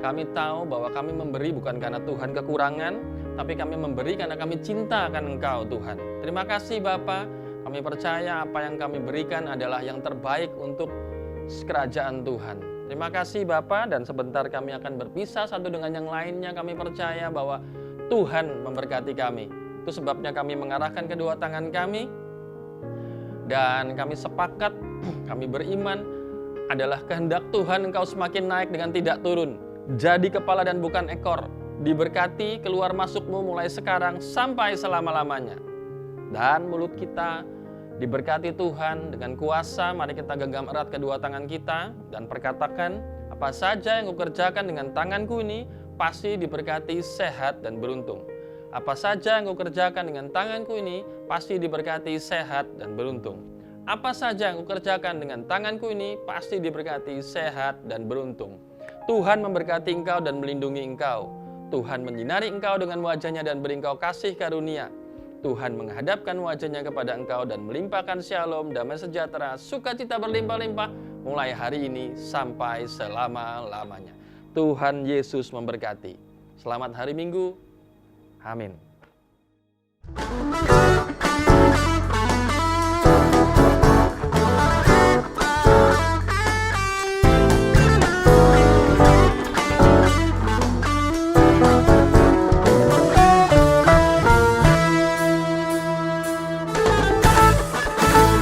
Kami tahu bahwa kami memberi bukan karena Tuhan kekurangan, tapi kami memberi karena kami cinta akan Engkau Tuhan. Terima kasih Bapa, kami percaya apa yang kami berikan adalah yang terbaik untuk kerajaan Tuhan. Terima kasih Bapa, dan sebentar kami akan berpisah satu dengan yang lainnya. Kami percaya bahwa Tuhan memberkati kami. Itu sebabnya kami mengarahkan kedua tangan kami dan kami sepakat, kami beriman adalah kehendak Tuhan Engkau semakin naik dengan tidak turun. Jadi kepala dan bukan ekor. Diberkati keluar masukmu mulai sekarang sampai selama-lamanya. Dan mulut kita diberkati Tuhan dengan kuasa. Mari kita genggam erat kedua tangan kita dan perkatakan, apa saja yang kukerjakan dengan tanganku ini pasti diberkati, sehat dan beruntung. Apa saja yang kukerjakan dengan tanganku ini pasti diberkati, sehat dan beruntung. Apa saja yang kukerjakan dengan tanganku ini pasti diberkati, sehat dan beruntung. Tuhan memberkati engkau dan melindungi engkau. Tuhan menyinari engkau dengan wajahnya dan beri engkau kasih karunia. Tuhan menghadapkan wajahnya kepada engkau dan melimpahkan shalom, damai sejahtera, sukacita berlimpah-limpah mulai hari ini sampai selama-lamanya. Tuhan Yesus memberkati. Selamat hari Minggu. Amin.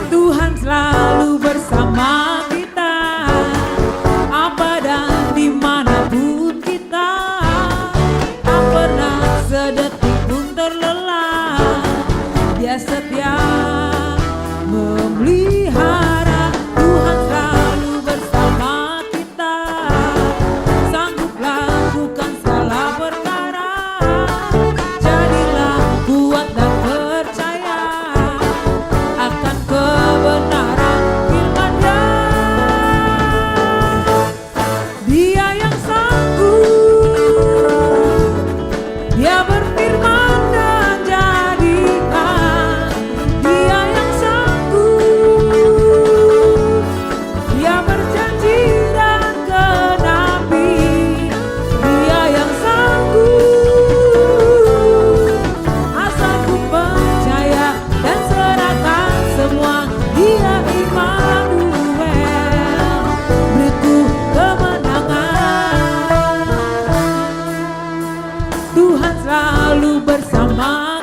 Tuhan selalu bersama kita, apa dan dimanapun kita, tak pernah sedetik pun terlelah. Dia setia memelihara. Tuhan selalu bersama kita, sanggup lakukan segala perkara. Jadilah kuat dan percaya akan kebenaran firman-Nya. Dia yang sanggup, Dia berfirman dan jadikan. Dia yang sanggup, Dia berjanji dan genapi. Dia yang sanggup, asal ku percaya dan serahkan semua. Dia Immanuel, beriku kemenangan. Tuhan selalu bersama